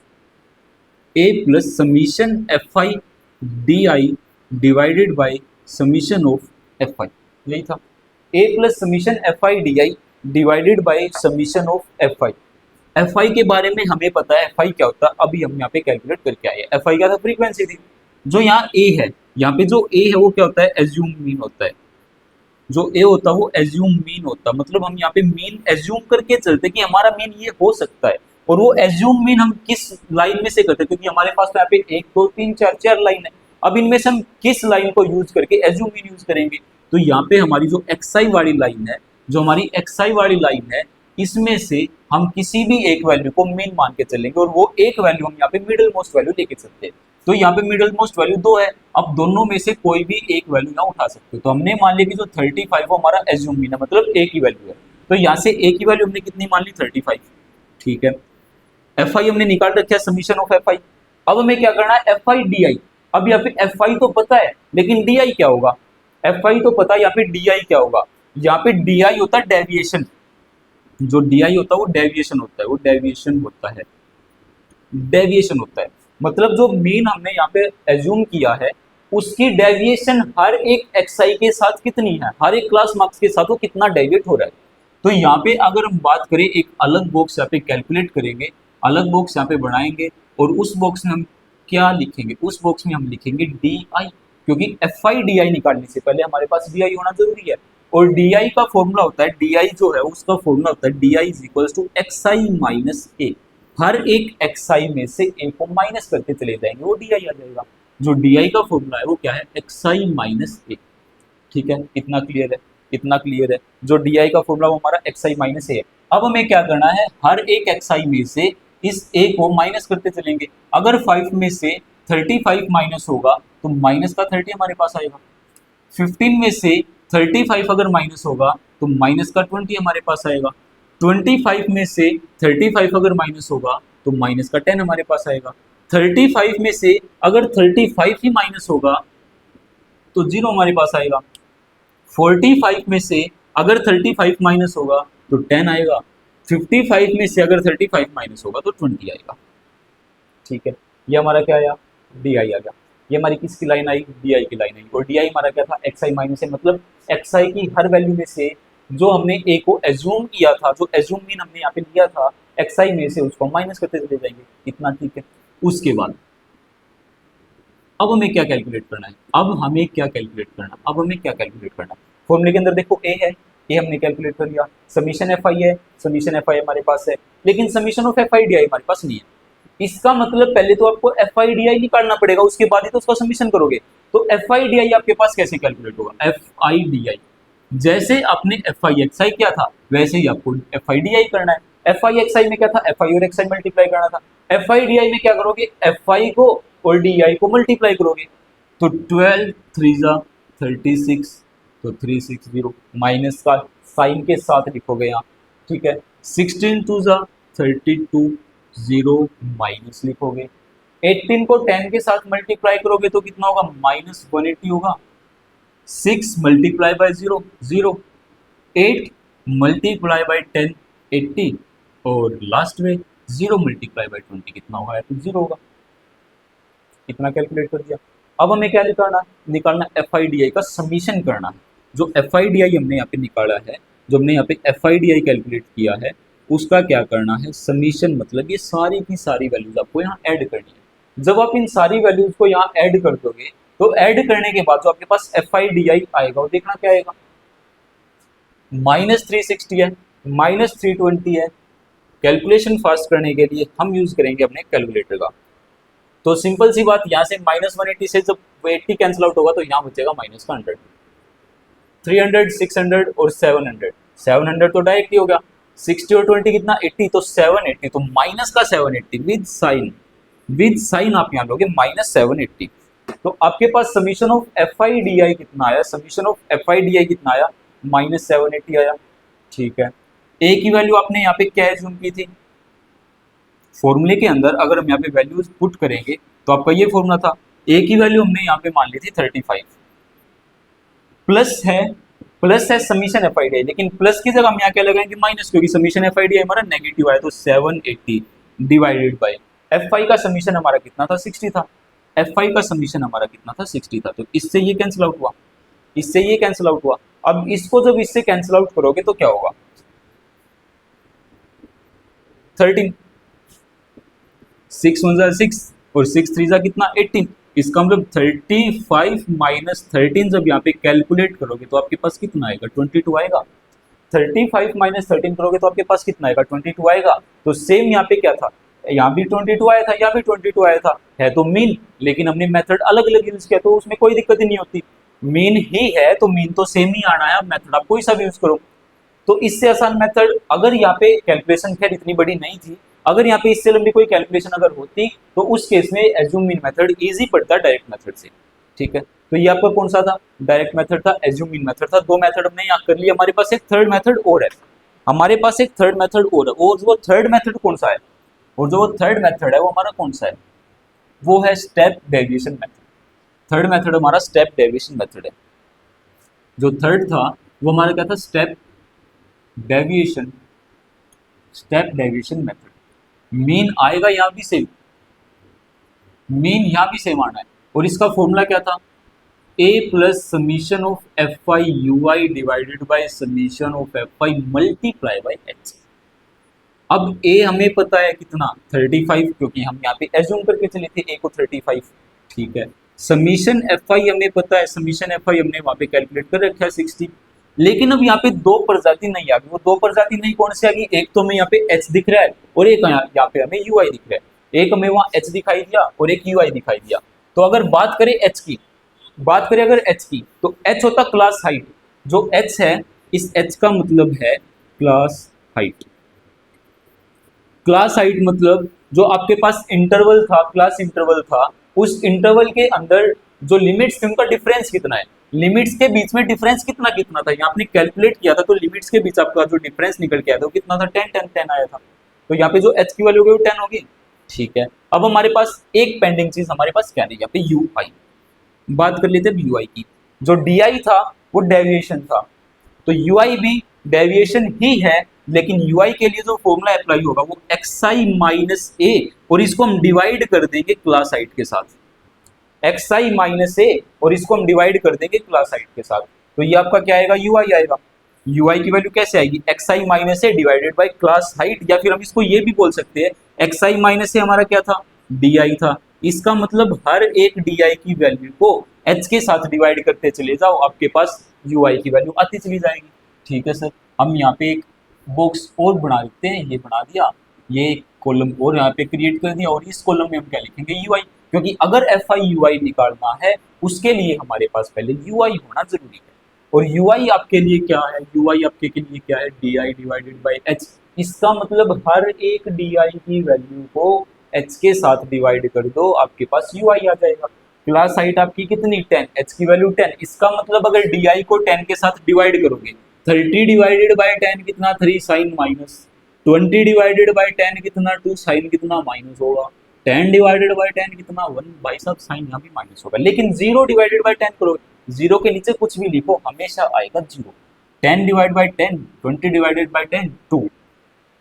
summation F I D I divided by summation of F I, यही था। A plus summation F I D I divided by summation of F I. F I के बारे में हमें पता है एफ आई क्या होता है, अभी हम यहाँ पे कैलकुलेट करके आए। एफ आई क्या था, फ्रीक्वेंसी थी। जो यहाँ ए है, यहाँ पे जो ए है वो क्या होता है, एज्यूम मीन होता है। जो ए होता है वो एज्यूम मीन होता है। मतलब हम यहाँ पे मीन एज्यूम करके चलते कि हमारा मीन ये हो सकता है। और वो एज्यूम मीन हम किस लाइन में से करते हैं, क्योंकि हमारे पास तो यहाँ पे 1 2 3 4 4 लाइन है। अब इनमें से हम किस लाइन को यूज करके एज्यूम मीन यूज करेंगे, तो यहाँ पे हमारी जो एक्सआई वाली लाइन है, जो हमारी एक्सआई वाली लाइन है, इसमें से हम किसी भी एक वैल्यू को मीन मान के चलेंगे। और वो एक वैल्यू हम यहाँ पे मिडिल मोस्ट वैल्यू लेके चलते हैं। तो यहाँ पे मिडिल मोस्ट वैल्यू 2 है। अब दोनों में से कोई भी एक वैल्यू यहाँ उठा सकते हो। तो हमने मान लिया कि जो 35 वो हमारा एज्यूम मीन है, मतलब एक ही वैल्यू है। तो यहाँ से एक ही वैल्यू हमने कितनी मान ली 35। ठीक है, एफ आई हमने निकाल रखा है समीशन ऑफ एफ आई। अब हमें क्या करना है, एफ आई डी आई। अब यहाँ पे एफ आई तो पता है, लेकिन डी आई क्या होगा, एफ आई तो पता है, यहाँ पे डी आई क्या होगा। यहाँ पे डी आई होता है डेविएशन। जो डी आई होता है वो डेविएशन होता है, वो डेविएशन होता है, डेविएशन होता है। मतलब जो मीन हमने यहाँ पे एज्यूम किया है उसकी डेविएशन हर एक एक्सआई के साथ कितनी है, हर एक क्लास मार्क्स के साथ वो कितना डेविएट हो रहा है। तो यहाँ पे अगर हम बात करें, एक अलग बॉक्स यहाँ पे कैलकुलेट करेंगे, अलग बॉक्स यहाँ पे बनाएंगे। और उस बॉक्स में हम क्या लिखेंगे, उस बॉक्स में हम लिखेंगे डी आई, क्योंकि एफ आई डी आई निकालने से पहले हमारे पास डी आई होना जरूरी है। और डी आई का फॉर्मूला होता है, डी आई जो है उसका फॉर्मूला होता है D I is equal to X I minus A. हर एक एक्स आई में से ए को माइनस करते चले जाएंगे, वो डी आई आ जाएगा। जो डी आई का फॉर्मूला है वो क्या है, एक्स आई माइनस ए। ठीक है, इतना क्लियर है, इतना क्लियर है। जो डी आई का फॉर्मूला वो हमारा एक्स आई माइनस ए है। अब हमें क्या करना है, हर एक एक्स आई में से इस ए को माइनस करते चलेंगे। अगर 5 में से 35 माइनस होगा तो माइनस का 30 हमारे पास आएगा। 15 में से 35 अगर माइनस होगा तो माइनस का 20 हमारे पास आएगा। 25 में से 35 अगर माइनस होगा तो माइनस का 10 हमारे पास आएगा। 35 में से अगर 35 ही माइनस होगा तो 0 हमारे पास आएगा। 45 में से अगर 35 माइनस होगा तो 10 आएगा। 55 में से अगर 35 माइनस होगा तो 20 आएगा। ठीक है, ये हमारा क्या आया, डी आई आ गया। ये हमारी किसकी लाइन आई, डी आई की लाइन आई। और डी आई हमारा क्या था, एक्स आई माइनस है, मतलब एक्स आई की हर वैल्यू में से जो हमने ए को एज्यूम किया था, जो एज्यूम मीन हमने यहाँ पे लिया था एक्स आई में से, उसको माइनस करते चले जाएंगे। इतना ठीक है। उसके बाद अब हमें क्या कैलकुलेट करना है, अब हमें क्या कैलकुलेट करना, अब हमें क्या कैलकुलेट करना। फॉर्मूले के अंदर देखो ए है, ए हमने कैलकुलेट कर लिया। समीशन एफ आई है, समीशन एफ आई हमारे पास है, लेकिन summation of F I D आई हमारे पास नहीं है। इसका मतलब पहले तो आपको एफ आई डी आई निकालना पड़ेगा, उसके बाद ही तो उसका समीशन करोगे। तो एफ आई डी आई आपके पास कैसे कैलकुलेट होगा, एफ आई डी आई जैसे आपने एफ आई एक्स आई किया था वैसे ही आपको एफ आई डी आई करना है। एफ आई एक्स आई में क्या था, एफ आई और एक्स आई मल्टीप्लाई करना था। एफ आई डी आई में क्या करोगे, एफ आई को और डी आई को मल्टीप्लाई करोगे। तो 12 3 36, तो 360 माइनस का साइन के साथ लिखोगे यहाँ। ठीक है, 16 2 32 0 माइनस लिखोगे। 18 को 10 के साथ मल्टीप्लाई करोगे तो कितना होगा, माइनस 180 होगा। 6 मल्टीप्लाई बाय 0 0, 8 मल्टीप्लाई बाय 10 80, और लास्ट में 0 मल्टीप्लाई बाय 20 कितना होगा, तो 0 होगा। इतना कैलकुलेट कर दिया। अब हमें क्या निकालना एफ आई डी आई का समीशन करना है। जो एफ आई डी आई हमने यहाँ पे निकाला है, जो हमने यहाँ पे F I D I calculate किया है, उसका क्या करना है, समीशन मतलब ये सारी की सारी वैल्यूज आपको यहाँ ऐड करनी है। जब आप इन सारी वैल्यूज को यहाँ ऐड कर दोगे तो ऐड करने के बाद जो आपके पास एफ आई डी आई आएगा वो देखना क्या आएगा, -360 है, -320 है। कैलकुलेशन फास्ट करने के लिए हम यूज करेंगे अपने कैलकुलेटर का। तो सिंपल सी बात, यहाँ से -180 से जब 80 कैंसिल आउट होगा तो यहाँ बचेगा माइनस का 100। 300 600 और 700, 700 तो डायरेक्ट ही हो गया। 60 और 20 कितना, 80, तो 780, तो माइनस का 780 विद साइन आप यहाँ लोगे -780। तो आपके पास summation of F I D I कितना आया, summation of F I D I कितना आया, -780 आया। ठीक है, ए की वैल्यू आपने यहाँ पे क्या एज्यूम की थी, फॉर्मूले के अंदर अगर हम यहाँ पे वैल्यूज पुट करेंगे तो आपका ये फॉर्मूला था। ए की वैल्यू हमने यहाँ पे मान ली थी 35, प्लस है समीशन एफ आई डी आई, लेकिन प्लस की जगह हम यहाँ क्या लगाएंगे, माइनस, क्योंकि समीशन एफ आई डी आई हमारा नेगेटिव आया। तो 780 डिवाइडेड बाय एफ आई का समीशन हमारा कितना था, 60 था। एफ आई का समीशन हमारा कितना था, 60 था। तो इससे ये कैंसिल आउट हुआ, इससे ये कैंसिल आउट हुआ। अब इसको जब इससे कैंसिल आउट करोगे तो क्या होगा, 13, 6 1 6 और 6 3 कितना, 18। इसका मतलब 35 माइनस 13 जब यहाँ पे कैलकुलेट करोगे तो आपके पास कितना आएगा, 22 आएगा। 35 माइनस 13 करोगे तो आपके पास कितना आएगा, 22 आएगा। तो सेम यहाँ पे क्या था, यहाँ भी 22 आया था, यहाँ भी 22 आया था, है तो मीन, लेकिन हमने मेथड अलग अलग यूज किया तो उसमें कोई दिक्कत ही नहीं होती। मीन ही है तो मीन तो सेम ही आना है, मेथड आप कोई सा भी यूज करो। तो इससे आसान मेथड, अगर यहाँ पे कैलकुलेशन खैर इतनी बड़ी नहीं थी, अगर यहाँ पे इससे लंबी कोई कैलकुलेशन अगर होती तो उस केस में एज्यूम मीन मेथड इजी पड़ता डायरेक्ट मेथड से। ठीक है, तो ये आपका कौन सा था, डायरेक्ट मेथड था, एज्यूम मीन मेथड था। दो मेथड हमने यहाँ कर लिया, हमारे पास एक थर्ड मेथड और है, हमारे पास एक थर्ड मेथड और है। और वो थर्ड मेथड कौन सा है, और जो वो थर्ड मेथड है वो हमारा कौन सा है, वो है step deviation method. Third method हमारा स्टेप डेविएशन मेथड है। जो थर्ड था वो हमारा क्या था, स्टेप डेविएशन मेथड। मीन आएगा यहाँ भी सेम, मीन यहाँ भी सेम आना है। और इसका फॉर्मूला क्या था, a plus summation of F I U I divided by summation of F I multiply by H. अब a हमें पता है कितना, 35, क्योंकि हम यहाँ पे एज्यूम करके चले थे a को 35। ठीक है, समीशन एफ आई हमें पता है, समीशन एफ आई हमने वहाँ पे कैलकुलेट कर रखा है 60। लेकिन अब यहाँ पे दो प्रजाति नहीं आ गई। वो दो प्रजाति नहीं कौन सी आ गई, एक तो हमें यहाँ पे h दिख रहा है और एक यहाँ पे हमें ui दिख रहा है। एक हमें वहाँ h दिखाई दिया और एक ui दिखाई दिया। तो अगर बात करें h की, बात करें अगर एच की, तो एच होता क्लास हाइट। जो एच है, इस एच का मतलब है क्लास हाइट। क्लास हाइट मतलब जो आपके पास इंटरवल था, क्लास इंटरवल था, उस इंटरवल के अंदर जो लिमिट्स थे उनका डिफरेंस कितना है, लिमिट्स के बीच में डिफरेंस कितना कितना था, यहाँ आपने कैलकुलेट किया था तो लिमिट्स के बीच आपका जो डिफरेंस निकल के आया था वो कितना था, 10 आया था। तो यहाँ पे जो एच की वैल्यू होगी वो 10 होगी। ठीक है, अब हमारे पास एक पेंडिंग चीज हमारे पास क्या नहीं, यहाँ पे यू आई। बात कर लेते हैं यू आई की। जो डी आई था वो डेविएशन था, तो यू आई भी डेविएशन ही है, लेकिन यू आई के लिए जो फॉर्मूला अप्लाई होगा वो एक्स आई माइनस ए, और इसको हम डिवाइड कर देंगे क्लास हाइट के साथ, एक्स आई माइनस ए, और इसको हम डिवाइड कर देंगे क्लास हाइट के साथ। तो ये आपका क्या आएगा, यू आई आएगा। यू आई की वैल्यू कैसे आएगी, x I minus A divided by class height, या फिर हम इसको ये भी बोल सकते हैं एक्स आई माइनस ए हमारा क्या था, डी आई था। इसका मतलब हर एक डी आई की वैल्यू को एच के साथ डिवाइड करते चले जाओ, आपके पास यू आई की वैल्यू आती चली जाएगी। ठीक है सर, हम यहाँ पे एक बॉक्स और बना देते हैं, ये बना दिया, ये कॉलम और यहाँ पे क्रिएट कर दिया, और इस कॉलम में हम क्या लिखेंगे, यू आई, क्योंकि अगर एफ आई यू आई निकालना है उसके लिए हमारे पास पहले यू आई होना जरूरी है। और यू आई आपके लिए क्या है, यू आई आपके के लिए क्या है, D I divided by H. इसका मतलब हर एक डी आई की वैल्यू को एच के साथ डिवाइड कर दो, आपके पास यू आई आ जाएगा। क्लास हाइट आपकी कितनी, 10, एच की वैल्यू 10। इसका मतलब अगर डी आई को 10 के साथ डिवाइड करोगे, 30 डिवाइडेड बाई 10 कितना, 3 साइन माइनस, 20 डिवाइडेड बाई 10 कितना, 2 साइन कितना माइनस होगा, 10 डिवाइडेड बाई 10 कितना, 1 भाई साहब साइन यहाँ भी माइनस होगा। लेकिन 0 डिवाइडेड बाई 10 करो, 0 के नीचे कुछ भी लिखो हमेशा आएगा 0। 10 डिवाइड बाई 10, 20 डिवाइडेड बाई 10, 2।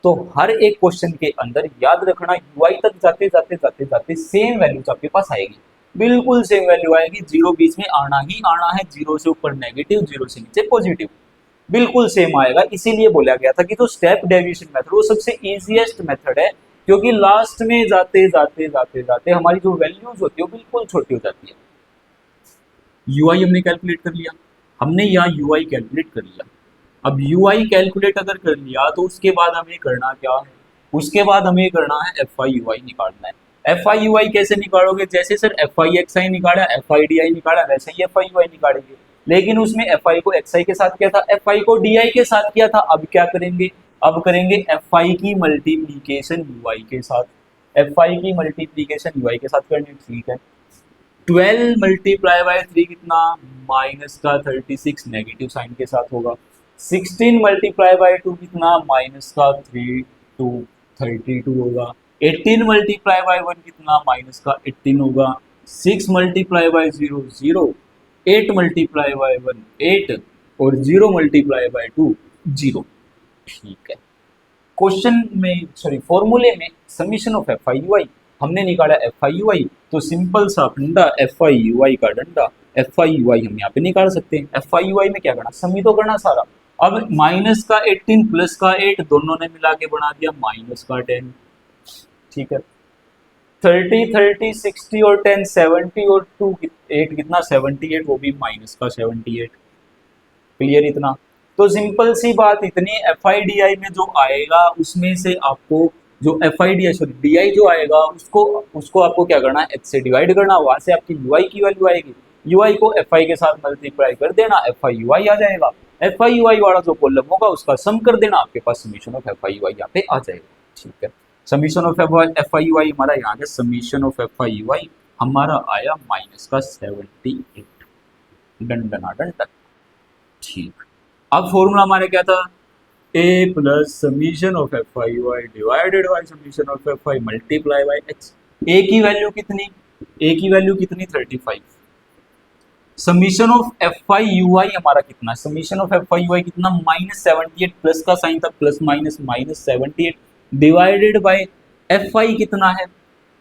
तो हर एक क्वेश्चन के अंदर याद रखना, यूआई तक जाते जाते जाते जाते सेम वैल्यूज आपके पास आएगी, बिल्कुल सेम वैल्यू आएगी। 0 बीच में आना ही आना है, 0 से ऊपर नेगेटिव, 0 से नीचे पॉजिटिव, बिल्कुल सेम आएगा। इसीलिए बोला गया था कि जो स्टेप डेविएशन मेथड वो सबसे इजीएस्ट मेथड है, क्योंकि लास्ट में जाते जाते जाते जाते हमारी जो वैल्यूज होती है वो बिल्कुल छोटी हो जाती है। यूआई हमने कैलकुलेट कर लिया, हमने यहाँ यूआई कैलकुलेट कर लिया। अब यूआई कैलकुलेट अगर कर लिया तो उसके बाद हमें करना क्या है, उसके बाद हमें करना है एफ आई यूआई निकालना है। एफ आई यूआई कैसे निकालोगे, जैसे सर एफ आई एक्स आई निकाला, एफ आई डी आई निकाला, वैसे ही एफ आई यूआई निकालेंगे। लेकिन उसमें एफ आई को एक्स आई के साथ किया था, एफ आई को डी आई के साथ किया था। अब क्या करेंगे, अब करेंगे एफ आई की मल्टीप्लीकेशन यू आई के साथ, एफ आई की मल्टीप्लीकेशन यू आई के साथ करनी, ठीक है। 12 मल्टीप्लाई बाय 3 कितना, माइनस का 36 नेगेटिव साइन के साथ होगा। 16 मल्टीप्लाई बाय 2 कितना, माइनस का 3 2 32 होगा। 18 मल्टीप्लाई बाय 1 कितना, माइनस का 18 होगा। 6 मल्टीप्लाई बाय 0 0, 8 मल्टीप्लाई बाय 1 8, और 0 मल्टीप्लाई बाय 2 0। ठीक है, क्वेश्चन में सॉरी फॉर्मूले में summation of F I U I हमने निकाला एफ आई यू आई, तो सिंपल सा डंडा एफ आई यू आई का डंडा एफ आई यू आई हम यहाँ पे निकाल सकते हैं। एफ आई यू आई में क्या करना, समी तो करना सारा। अब माइनस का 18 प्लस का 8 दोनों ने मिला के बना दिया माइनस का 10। ठीक है, 30 30 60 और 10 70 और 2 8 कितना 78, वो भी माइनस का 78। क्लियर इतना, तो सिंपल सी बात इतनी, एफ आई डी आई में जो आएगा उसमें से आपको जो F I D I sorry D I जो आएगा उसको उसको आपको क्या करना है, एच से डिवाइड करना, वहां से आपकी यू आई की वैल्यू आएगी। यू आई को एफ आई के साथ मल्टीप्लाई कर देना, एफ आई यू आई आ जाएगा। एफ आई यू आई वाला जो कॉलम होगा उसका सम कर देना, आपके पास summation of F I U I यहाँ पे आ जाएगा। ठीक है, summation of F I U I हमारा यहाँ पे summation of F I U I हमारा आया माइनस का 78। डन डना डन डन। ठीक, अब फॉर्मूला हमारे क्या था, A plus summation of F I U I divided by summation of F I multiply by H. A की वैल्यू कितनी, ए की वैल्यू कितनी 35। Summation of F I U I हमारा कितना, summation of F I U I कितना minus 78, plus का sign था plus minus minus 78 divided by F I कितना है,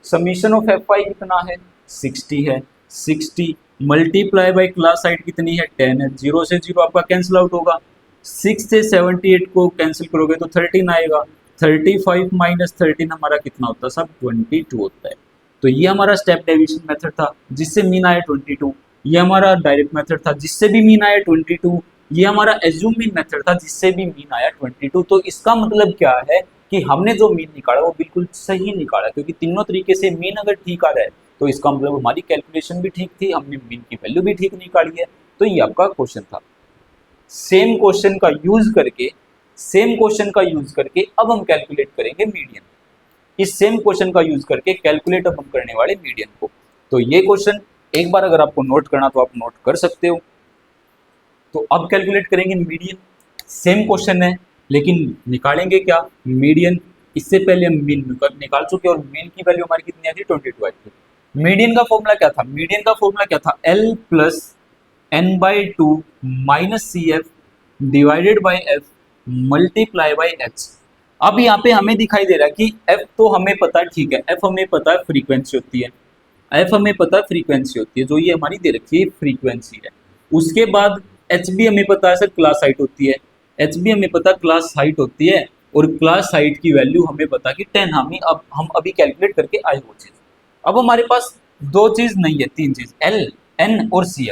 समीशन ऑफ एफ आई कितना है 60 है। 60 मल्टीप्लाई बाई क्लास हाइट कितनी है 10 है, 0 से 0 आपका कैंसिल आउट होगा। 6 से 78 को कैंसिल करोगे तो 13 आएगा। 35 माइनस 13 हमारा कितना होता है सब 22 होता है। तो ये हमारा स्टेप डेविएशन मेथड था जिससे मीन आया 22। ये हमारा डायरेक्ट मेथड था जिससे भी मीन आया 22। ये हमारा एज्यूम मीन मेथड था जिससे भी मीन आया 22। तो इसका मतलब क्या है कि हमने जो मीन निकाला वो बिल्कुल सही निकाला, क्योंकि तीनों तरीके से मीन अगर ठीक आ रहा है तो इसका मतलब हमारी कैलकुलेशन भी ठीक थी, हमने मीन की वैल्यू भी ठीक निकाली है। तो ये आपका क्वेश्चन था। सेम क्वेश्चन का यूज करके अब हम कैलकुलेट करेंगे मीडियन। इस सेम क्वेश्चन का यूज करके कैलकुलेट अब हम करने वाले मीडियन को। तो ये क्वेश्चन एक बार अगर आपको नोट करना तो आप नोट कर सकते हो। तो अब कैलकुलेट करेंगे मीडियन। सेम क्वेश्चन है लेकिन निकालेंगे क्या, मीडियन। इससे पहले हम मीन निकाल चुके और मीन की वैल्यू हमारी कितनी आई थी, 22 आई थी। मीडियन का फॉर्मूला क्या था, L plus N by two minus C F divided by F multiply by H. अब यहाँ पे हमें दिखाई दे रहा है कि एफ तो हमें पता है, ठीक है, एफ हमें पता है फ्रीक्वेंसी होती है, जो ये हमारी दे रखी है फ्रीक्वेंसी है। उसके बाद एच भी हमें पता है सर क्लास हाइट होती है, और क्लास हाइट की वैल्यू हमें पता कि 10। हम अभी कैलकुलेट करके आए वो चीज। अब हमारे पास दो चीज नहीं है, तीन चीज, एल एन और सी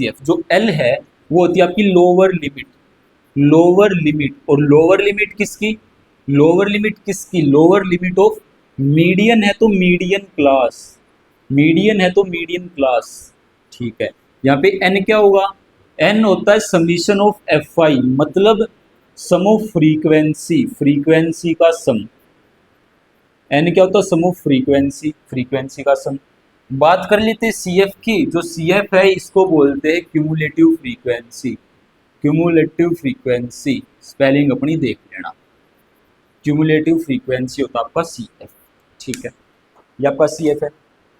एफ। जो एल है वो होती है आपकी लोअर लिमिट, और लोअर लिमिट किसकी, लोअर लिमिट ऑफ मीडियन है तो मीडियन क्लास, ठीक है। यहाँ पे एन क्या होगा, एन होता है समीशन ऑफ एफ आई, मतलब सम ऑफ फ्रीक्वेंसी का सम। एन क्या होता है, सम ऑफ फ्रीक्वेंसी का सम। बात कर लेते हैं सी एफ की। जो सी एफ है इसको बोलते हैं क्यूमुलेटिव फ्रीक्वेंसी। स्पेलिंग अपनी देख लेना, क्यूमुलेटिव फ्रीक्वेंसी होता है आपका सी एफ, ठीक है, ये आपका सी एफ है।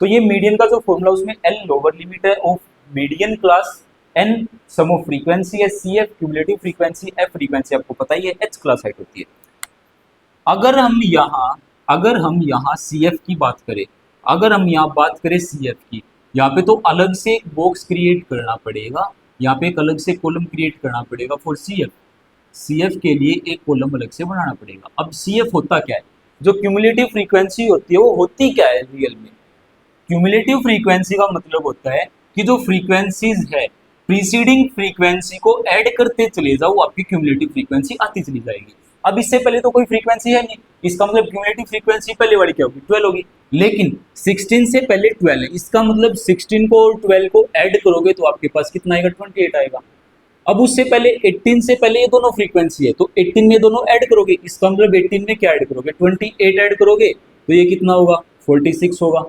तो ये मीडियन का जो फॉर्मूला उसमें एल लोअर लिमिट है of median class, N sum of frequency है, C F cumulative frequency, F frequency आपको पता ही है, एच क्लास हाइट होती है। अगर हम यहाँ सी एफ की बात करें, सी एफ की, यहाँ पे तो अलग से एक बॉक्स क्रिएट करना पड़ेगा, यहाँ पे एक अलग से कॉलम क्रिएट करना पड़ेगा फॉर सी एफ के लिए एक कॉलम अलग से बनाना पड़ेगा। अब सी एफ होता क्या है, जो क्यूमुलेटिव फ्रीक्वेंसी होती है वो होती क्या है रियल में। क्यूमुलेटिव फ्रीक्वेंसी का मतलब होता है कि जो फ्रीक्वेंसीज है प्रीसीडिंग फ्रीक्वेंसी को ऐड करते चले जाओ, आपकी क्यूमुलेटिव फ्रीक्वेंसी आती चली जाएगी। अब इससे पहले तो कोई फ्रीक्वेंसी है नहीं, इसका मतलब क्यूमुलेटिव फ्रीक्वेंसी पहले वाली क्या होगी, 12 होगी। लेकिन 16 से पहले 12 है, इसका मतलब 16 को और 12 को ऐड करोगे तो आपके पास कितना आएगा, 28 आएगा। अब उससे पहले 18 से पहले ये दोनों फ्रीक्वेंसी है, तो 18 में दोनों ऐड करोगे, इसका मतलब 18 में क्या ऐड करोगे, 28 ऐड करोगे, तो ये कितना होगा, 46 होगा।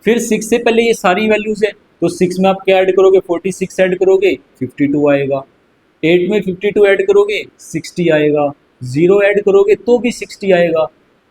फिर 6 से पहले ये सारी वैल्यूज है, तो 6 में आप क्या ऐड करोगे, 46 ऐड करोगे, 52 आएगा। 8 में 52 ऐड करोगे, 60 आएगा। 0 ऐड करोगे तो भी 60 आएगा।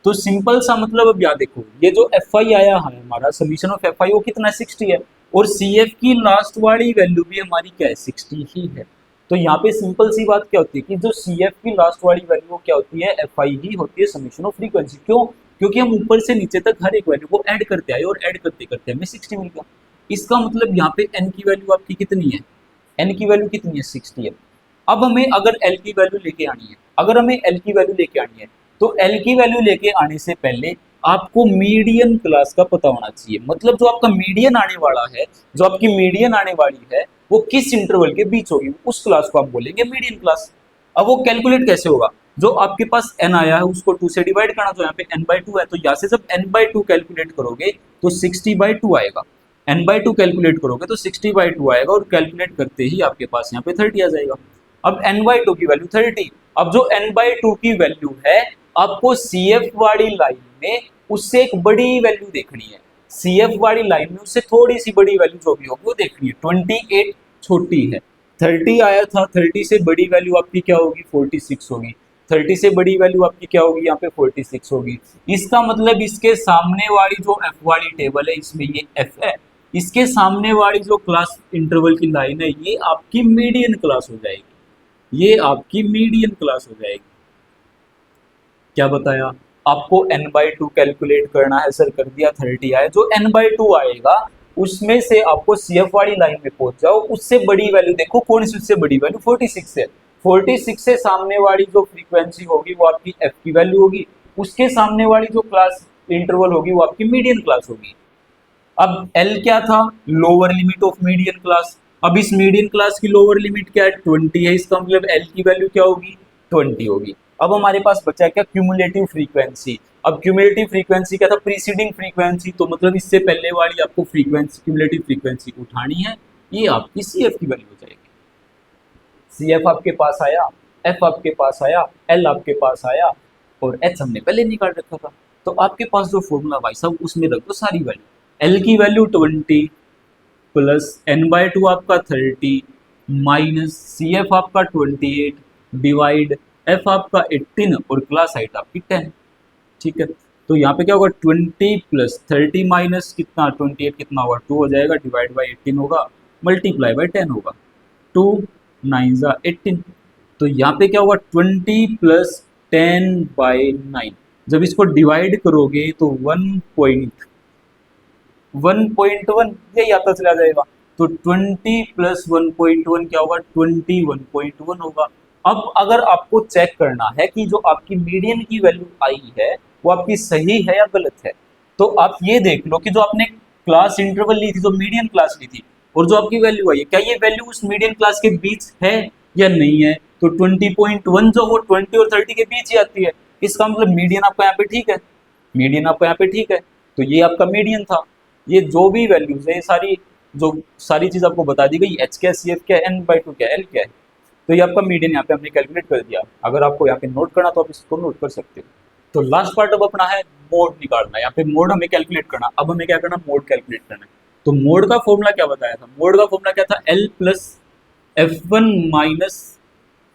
तो सिंपल सा मतलब, अब याद देखो, ये जो एफ आई आया है हमारा समीशन ऑफ एफ आई, वो कितना 60 है, और सी एफ की लास्ट वाली वैल्यू भी हमारी क्या है, 60 ही है। तो यहाँ पे सिंपल सी बात क्या होती है कि जो सी एफ की लास्ट वाली वैल्यू क्या होती है, एफ आई ही होती है समीशन ऑफ फ्रीक्वेंसी। क्यों, क्योंकि हम ऊपर से नीचे तक हर एक वैल्यू को ऐड करते आए और ऐड करते करते हमें 60 मिल गया। इसका मतलब यहाँ पे एन की वैल्यू आपकी कितनी है, एन की वैल्यू कितनी है, 60 है। अब हमें अगर एल की वैल्यू लेके आनी है, तो एल की वैल्यू लेके आने से पहले आपको मीडियन क्लास का पता होना चाहिए। मतलब जो आपका मीडियन आने वाला है, जो आपकी मीडियन आने वाली है, वो किस इंटरवल के बीच होगी, उस क्लास को आप बोलेंगे मीडियन क्लास। अब वो कैलकुलेट कैसे होगा, जो आपके पास n आया है उसको 2 से डिवाइड करना, तो यहाँ पे n/2 है, तो यहाँ से जब n/2 कैलकुलेट करोगे तो 60/2 आएगा। n/2 कैलकुलेट करोगे तो 60/2 आएगा, और कैलकुलेट करते ही आपके पास यहाँ पे 30 आ जाएगा। अब n/2 की वैल्यू 30। अब जो n/2 की वैल्यू है, आपको CF वाली लाइन में उससे एक बड़ी वैल्यू देखनी है, CF वाली लाइन में उससे थोड़ी सी बड़ी वैल्यू जो भी होगी वो देखनी है। 28 छोटी है, 30 आया था, 30 से बड़ी वैल्यू आपकी क्या होगी, 46 होगी। 30 से बड़ी वैल्यू आपकी क्या होगी, यहाँ पे 46 होगी। इसका मतलब इसके सामने वाली जो f वाली टेबल है, इसमें ये f है, इसके सामने वाली जो क्लास इंटरवल की लाइन है, ये आपकी मीडियन क्लास हो जाएगी, क्या बताया आपको, n/2 कैलकुलेट करना है सर, कर दिया, 30 आया। जो n/2 आएगा उसमें से आपको CF वाली लाइन में पहुंच जाओ, उससे बड़ी वैल्यू देखो, कौन सी उससे बड़ी वैल्यू, 46 है। 46 से सामने वाली जो फ्रीक्वेंसी होगी वो आपकी f की वैल्यू होगी, उसके सामने वाली जो क्लास इंटरवल होगी वो आपकी मीडियन क्लास होगी। अब L क्या था, lower limit of median class. अब इस मीडियन क्लास की लोअर लिमिट क्या है, 20 है, इसका मतलब L की वैल्यू क्या होगी, 20 होगी। अब हमारे पास बचा क्या, क्यूमुलेटिव फ्रीक्वेंसी। अब क्यूमुलेटिव फ्रीक्वेंसी क्या था, प्रीसीडिंग फ्रीक्वेंसी, तो मतलब इससे पहले वाली आपको फ्रीक्वेंसी, क्यूमुलेटिव फ्रीक्वेंसी उठानी है, ये आपकी सी एफ की वैल्यू हो जाएगी। सी एफ आपके पास आया, एफ आपके पास आया, एल आपके पास आया, और एच हमने पहले निकाल रखा था। तो आपके पास जो फॉर्मूला भाई साहब उसमें रख दो सारी वैल्यू। एल की वैल्यू 20 प्लस n/2 आपका 30 माइनस सी एफ आपका 28 डिवाइड एफ आपका 18 और क्लास हाइट आपकी 10। ठीक है, तो यहाँ पे क्या होगा, 20 प्लस 30 माइनस कितना 28 कितना होगा 2 हो जाएगा, डिवाइड बाई 18 होगा, मल्टीप्लाई बाई 10 होगा, 2 9 जा 18। तो यहाँ पे क्या होगा 20 प्लस 10/9, जब इसको डिवाइड करोगे तो 1.1 यही आता चला जाएगा। तो 20 प्लस 1.1 क्या होगा, 21.1 होगा। अब अगर आपको चेक करना है कि जो आपकी मीडियन की वैल्यू आई है वो आपकी सही है या गलत है, तो आप ये देख लो कि जो आपने क्लास इंटरवल ली थी, जो मीडियन क्लास ली थी, और जो आपकी वैल्यू आई है, क्या ये वैल्यू उस मीडियन क्लास के बीच है या नहीं है। तो 20.1 जो वो 20 और 30 के बीच ही आती है, इसका मतलब मीडियन आपका यहाँ पे ठीक है, मीडियन आपका यहाँ पे ठीक है। तो ये आपका मीडियन था। ये जो भी वैल्यूज है, ये सारी चीज आपको बता दी गई, एच क्या, सी एफ क्या, n/2 क्या, एल क्या है। तो ये आपका मीडियन यहाँ पे हमने कैलकुलेट कर दिया। अगर आपको यहाँ पे नोट करना तो आप इसको नोट कर सकते हो। तो लास्ट पार्ट अब अपना है मोड निकालना। यहाँ पे मोड हमें कैलकुलेट करना। अब हमें क्या करना, मोड कैलकुलेट करना है। तो मोड का फॉर्मूला क्या बताया था, मोड का फॉर्मूला क्या था, L plus F1 minus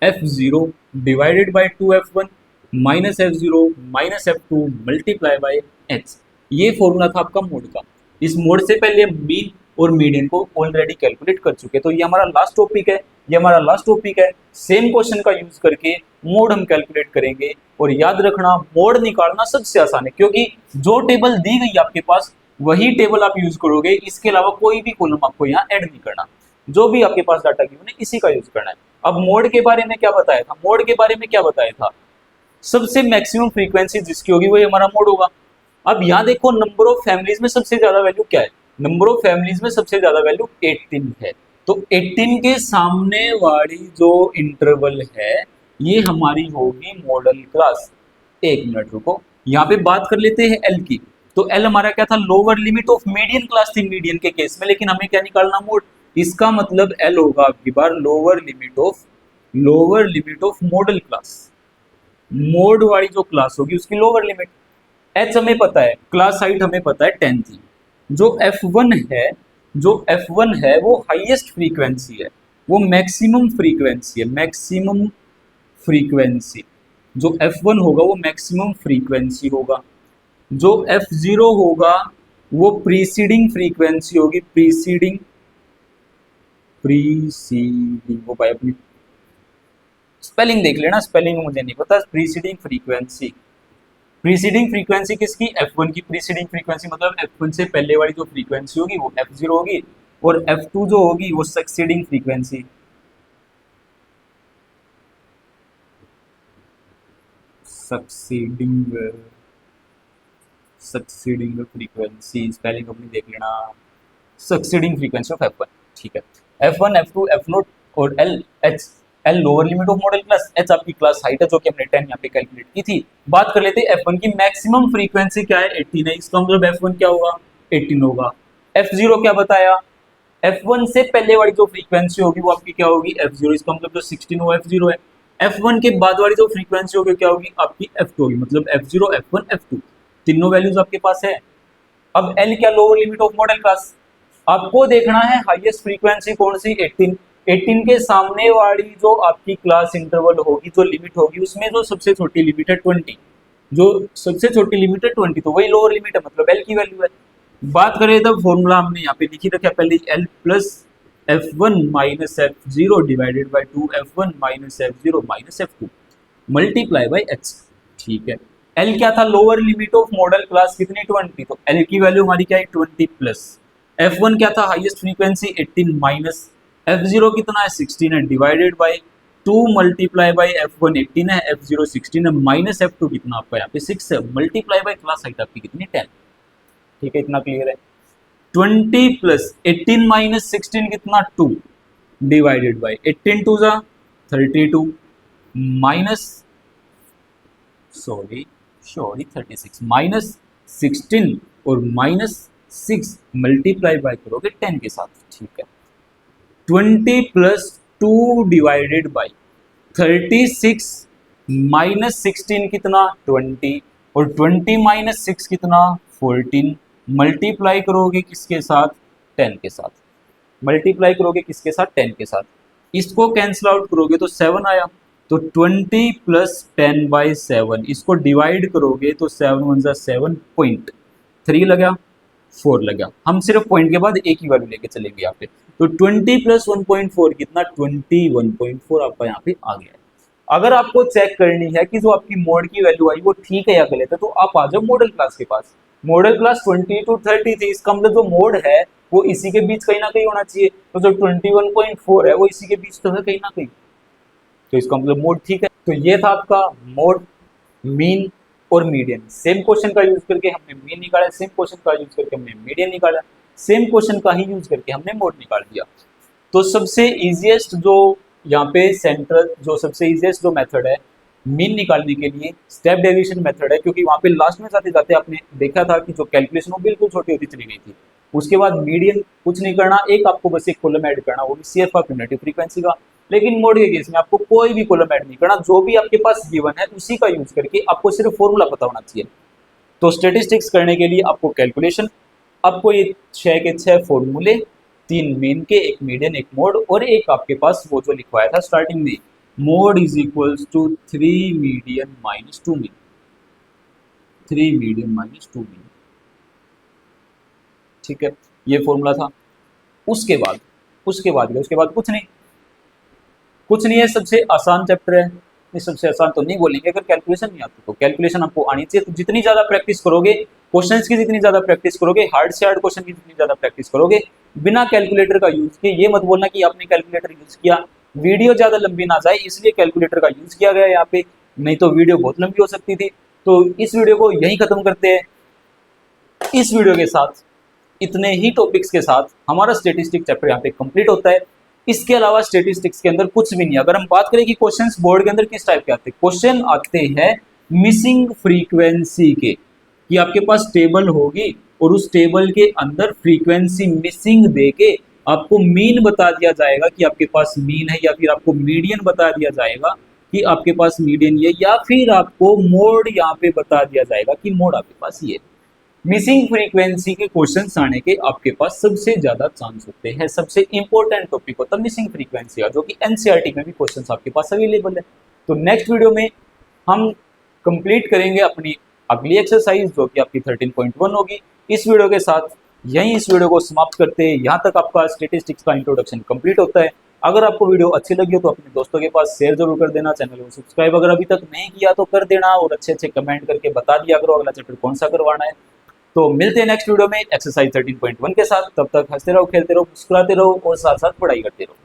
F0 divided by 2F1 minus F0 minus F2 multiply by H। ये फॉर्मूला था आपका मोड का। इस मोड से पहले मीन और मीडियन को ऑलरेडी कैलकुलेट कर चुके, तो ये हमारा लास्ट टॉपिक है, ये हमारा लास्ट टॉपिक है। सेम क्वेश्चन का यूज करके मोड हम कैलकुलेट करेंगे। और याद रखना, मोड निकालना सबसे आसान है, क्योंकि जो टेबल दी गई आपके पास वही टेबल आप यूज करोगे, इसके अलावा कोई भी कॉलम आपको यहाँ ऐड नहीं करना। जो भी आपके पास डाटा गिवन है इसी का यूज करना है। अब मोड के बारे में क्या बताया था, मोड के बारे में क्या बताया था, सबसे मैक्सिमम फ्रीक्वेंसी जिसकी होगी वही हमारा मोड होगा। अब यहाँ देखो, नंबर ऑफ फैमिलीज में सबसे ज्यादा वैल्यू क्या है, नंबर ऑफ फैमिलीज में सबसे ज्यादा वैल्यू 18 है। तो 18 के सामने वाली जो इंटरवल है ये हमारी होगी मॉडल क्लास। एक मिनट रुको, यहाँ पे बात कर लेते हैं एल की। तो एल हमारा क्या था, lower limit of median class थी मीडियन के केस में, लेकिन हमें क्या निकालना, मोड। इसका मतलब एल होगा आपकी बार lower limit of modal class. Mode वाली जो क्लास होगी उसकी लोअर लिमिट। एच हमें पता है, क्लास हाइट हमें पता है 10 थी। जो F1 है, वो हाईएस्ट फ्रीक्वेंसी है, वो मैक्सिमम फ्रीक्वेंसी है, मैक्सिमम फ्रीक्वेंसी। जो F1 होगा वो मैक्सिमम फ्रीक्वेंसी होगा। जो F0 होगा वो प्रीसीडिंग फ्रीक्वेंसी होगी, प्रीसीडिंग वो भाई अपनी स्पेलिंग देख लेना, स्पेलिंग मुझे नहीं पता। प्रीसीडिंग फ्रीक्वेंसी किसकी, F1 की प्रीसीडिंग फ्रीक्वेंसी, मतलब F1 से पहले वाली जो फ्रीक्वेंसी होगी वो F0 होगी, और F2 जो होगी वो succeeding frequency. Succeeding frequency, spelling अपनी देख लेना, सक्सीडिंग फ्रीक्वेंसी ऑफ F1। ठीक है, F1 F2 F0 और L lower limit of modal class, H आपकी क्लास हाइट है जो कि हमने 10 यहाँ पे कैलकुलेट की थी। बात कर लेते हैं F1 की, मैक्सिमम फ्रीक्वेंसी क्या है, 18 है। इसका मतलब F1 क्या होगा, 18 होगा। F0 क्या बताया, F1 से पहले वाली जो फ्रीक्वेंसी होगी वो आपकी क्या होगी, F0। इसका मतलब जो 16 वो F0 है। F1 के बाद वाली जो फ्रीक्वेंसी होगी क्या होगी, आपकी F2 होगी, मतलब F0 F1 F2 तीनों वैल्यूज आपके पास है। अब L क्या, lower limit of modal class. आपको देखना है हाईएस्ट फ्रीक्वेंसी कौन सी, 18। 18 के सामने वाली जो आपकी क्लास इंटरवल होगी, जो लिमिट होगी, उसमें जो सबसे छोटी लिमिट है 20, जो सबसे छोटी लिमिट है 20, तो वही लोअर लिमिट है, मतलब L की वैल्यू है। बात करें तब फॉर्मूला हमने यहाँ पे लिखी रखा पहले, L plus F1 minus F0 divided by 2F1 minus F0 minus F2 multiply by H। ठीक है, L क्या था, lower limit of modal class कितनी, 20, तो L की वैल्यू हमारी क्या है, 20 प्लस F1 क्या था, हाईएस्ट फ्रीक्वेंसी 18 माइनस F0 कितना है, 16 है, divided by 2 multiply by F1 18 है, F0 16 है, माइनस F2 कितना आपका यहाँ पे 6 है, मल्टीप्लाई बाई क्लास हाइट आपकी कितनी 10। ठीक है, इतना क्लियर है। 20 प्लस 18 माइनस 16 कितना 2, डिवाइडेड बाई 18 2 जा 32 माइनस सॉरी 36 -16 और -6 मल्टीप्लाई बाय करोगे 10 के साथ, ठीक है। 20 + 2 डिवाइडेड बाई 36 -16 कितना 20 और 20 - 6 कितना 14, मल्टीप्लाई करोगे किसके साथ 10 के साथ, मल्टीप्लाई करोगे किसके साथ 10 के साथ, इसको कैंसिल आउट करोगे तो 7 आया, तो 20 + 10/7 इसको डिवाइड करोगे तो 7 × 1 = 7.3 लगा 4 लगा। हम सिर्फ पॉइंट के बाद एक ही वैल्यू लेके चलेंगे यहाँ पे, तो 20 + 1.4 कितना 21.4 आपका यहाँ पे आ गया है। अगर आपको चेक करनी है कि जो आपकी मोड की वैल्यू आई वो ठीक है या गलत है, तो आप आ जाओ मॉडल क्लास के पास। मॉडल क्लास 20 to 30 थी, इसका मतलब जो मोड है वो इसी के बीच कहीं ना कहीं होना चाहिए, तो जो 21.4 है वो इसी के बीच तो है कहीं ना कहीं, तो इसका मतलब मोड ठीक है। तो ये था आपका मोड, मीन और मीडियन। सेम क्वेश्चन का यूज करके हमने मीन निकाला, सेम क्वेश्चन का यूज करके हमने मीडियन निकाला, सेम क्वेश्चन का ही यूज करके हमने मोड निकाल दिया। तो सबसे इजीएस्ट जो यहाँ पे सेंट्रल जो सबसे इजीएस्ट जो मेथड है मीन निकालने के लिए स्टेप डेविएशन मेथड है, क्योंकि वहाँ पे लास्ट में जाते जाते आपने देखा था कि जो कैलकुलेशन वो बिल्कुल छोटी होती चली गई थी। उसके बाद मीडियन कुछ नहीं करना, एक आपको बस एक कॉलम ऐड करना, वो भी CF का क्यूमुलेटिव फ्रीक्वेंसी का। लेकिन मोड के केस में आपको कोई भी कॉलम ऐड नहीं करना, जो भी आपके पास गिवन है उसी का यूज करके आपको सिर्फ फॉर्मूला पता होना चाहिए। तो स्टेटिस्टिक्स करने के लिए आपको कैलकुलेशन, आपको ये 6 के 6 फॉर्मूले, 3 मीन के, एक मीडियन, एक मोड और एक आपके पास वो जो लिखवाया था स्टार्टिंग में, mode is equals to 3 median minus 2 mean, 3 median minus 2 mean, ठीक है, ये फॉर्मूला था। उसके बाद कुछ नहीं है, सबसे आसान चैप्टर है। ये सबसे आसान तो नहीं बोलेंगे, अगर कैलकुलेशन नहीं आती तो कैलकुलेशन आपको आनी चाहिए। तो जितनी ज्यादा प्रैक्टिस करोगे क्वेश्चंस की, जितनी ज्यादा प्रैक्टिस करोगे, हार्ड से हार्ड क्वेश्चन की जितनी ज्यादा प्रैक्टिस करोगे, बिना कैलकुलेटर का यूज किए, ये मत बोलना कि आपने कैलकुलेटर यूज किया, वीडियो ज्यादा लंबी ना जाए इसलिए कैलकुलेटर का यूज किया गया यहाँ पे, नहीं तो वीडियो बहुत लंबी हो सकती थी। तो इस वीडियो को यहीं खत्म करते हैं। इस वीडियो के साथ, इतने ही टॉपिक्स के साथ हमारा स्टेटिस्टिक चैप्टर यहाँ पे कंप्लीट होता है। इसके अलावा स्टेटिस्टिक्स के अंदर कुछ भी नहीं। अगर हम बात करें कि क्वेश्चंस बोर्ड के अंदर किस टाइप के आते हैं, क्वेश्चन आते हैं मिसिंग फ्रीक्वेंसी के, कि आपके पास टेबल होगी और उस टेबल के अंदर फ्रीक्वेंसी मिसिंग देके आपको मीन बता दिया जाएगा कि आपके पास मीन है, या फिर आपको मीडियन बता दिया जाएगा कि आपके पास मीडियन है, या फिर आपको मोड यहाँ पे बता दिया जाएगा कि मोड आपके पास ये है। मिसिंग फ्रीक्वेंसी के क्वेश्चंस आने के आपके पास सबसे ज्यादा चांस होते हैं। सबसे इंपॉर्टेंट टॉपिक होता है मिसिंग फ्रीक्वेंसी का, जो कि एनसीईआरटी में भी क्वेश्चंस आपके पास अवेलेबल है। तो नेक्स्ट वीडियो में हम कंप्लीट करेंगे अपनी अगली एक्सरसाइज, जो कि आपकी 13.1 होगी। इस वीडियो के साथ यहीं इस वीडियो को समाप्त करते हैं। यहाँ तक आपका स्टेटिस्टिक्स का इंट्रोडक्शन कंप्लीट होता है। अगर आपको वीडियो अच्छी लगी हो तो अपने दोस्तों के पास शेयर जरूर कर देना, चैनल को सब्सक्राइब अगर अभी तक नहीं किया तो कर देना, और अच्छे अच्छे कमेंट करके बता दिया करो अगला चैप्टर कौन सा करवाना है। तो मिलते हैं नेक्स्ट वीडियो में एक्सरसाइज 13.1 के साथ। तब तक हंसते रहो, खेलते रहो, मुस्कुराते रहो और साथ साथ पढ़ाई करते रहो।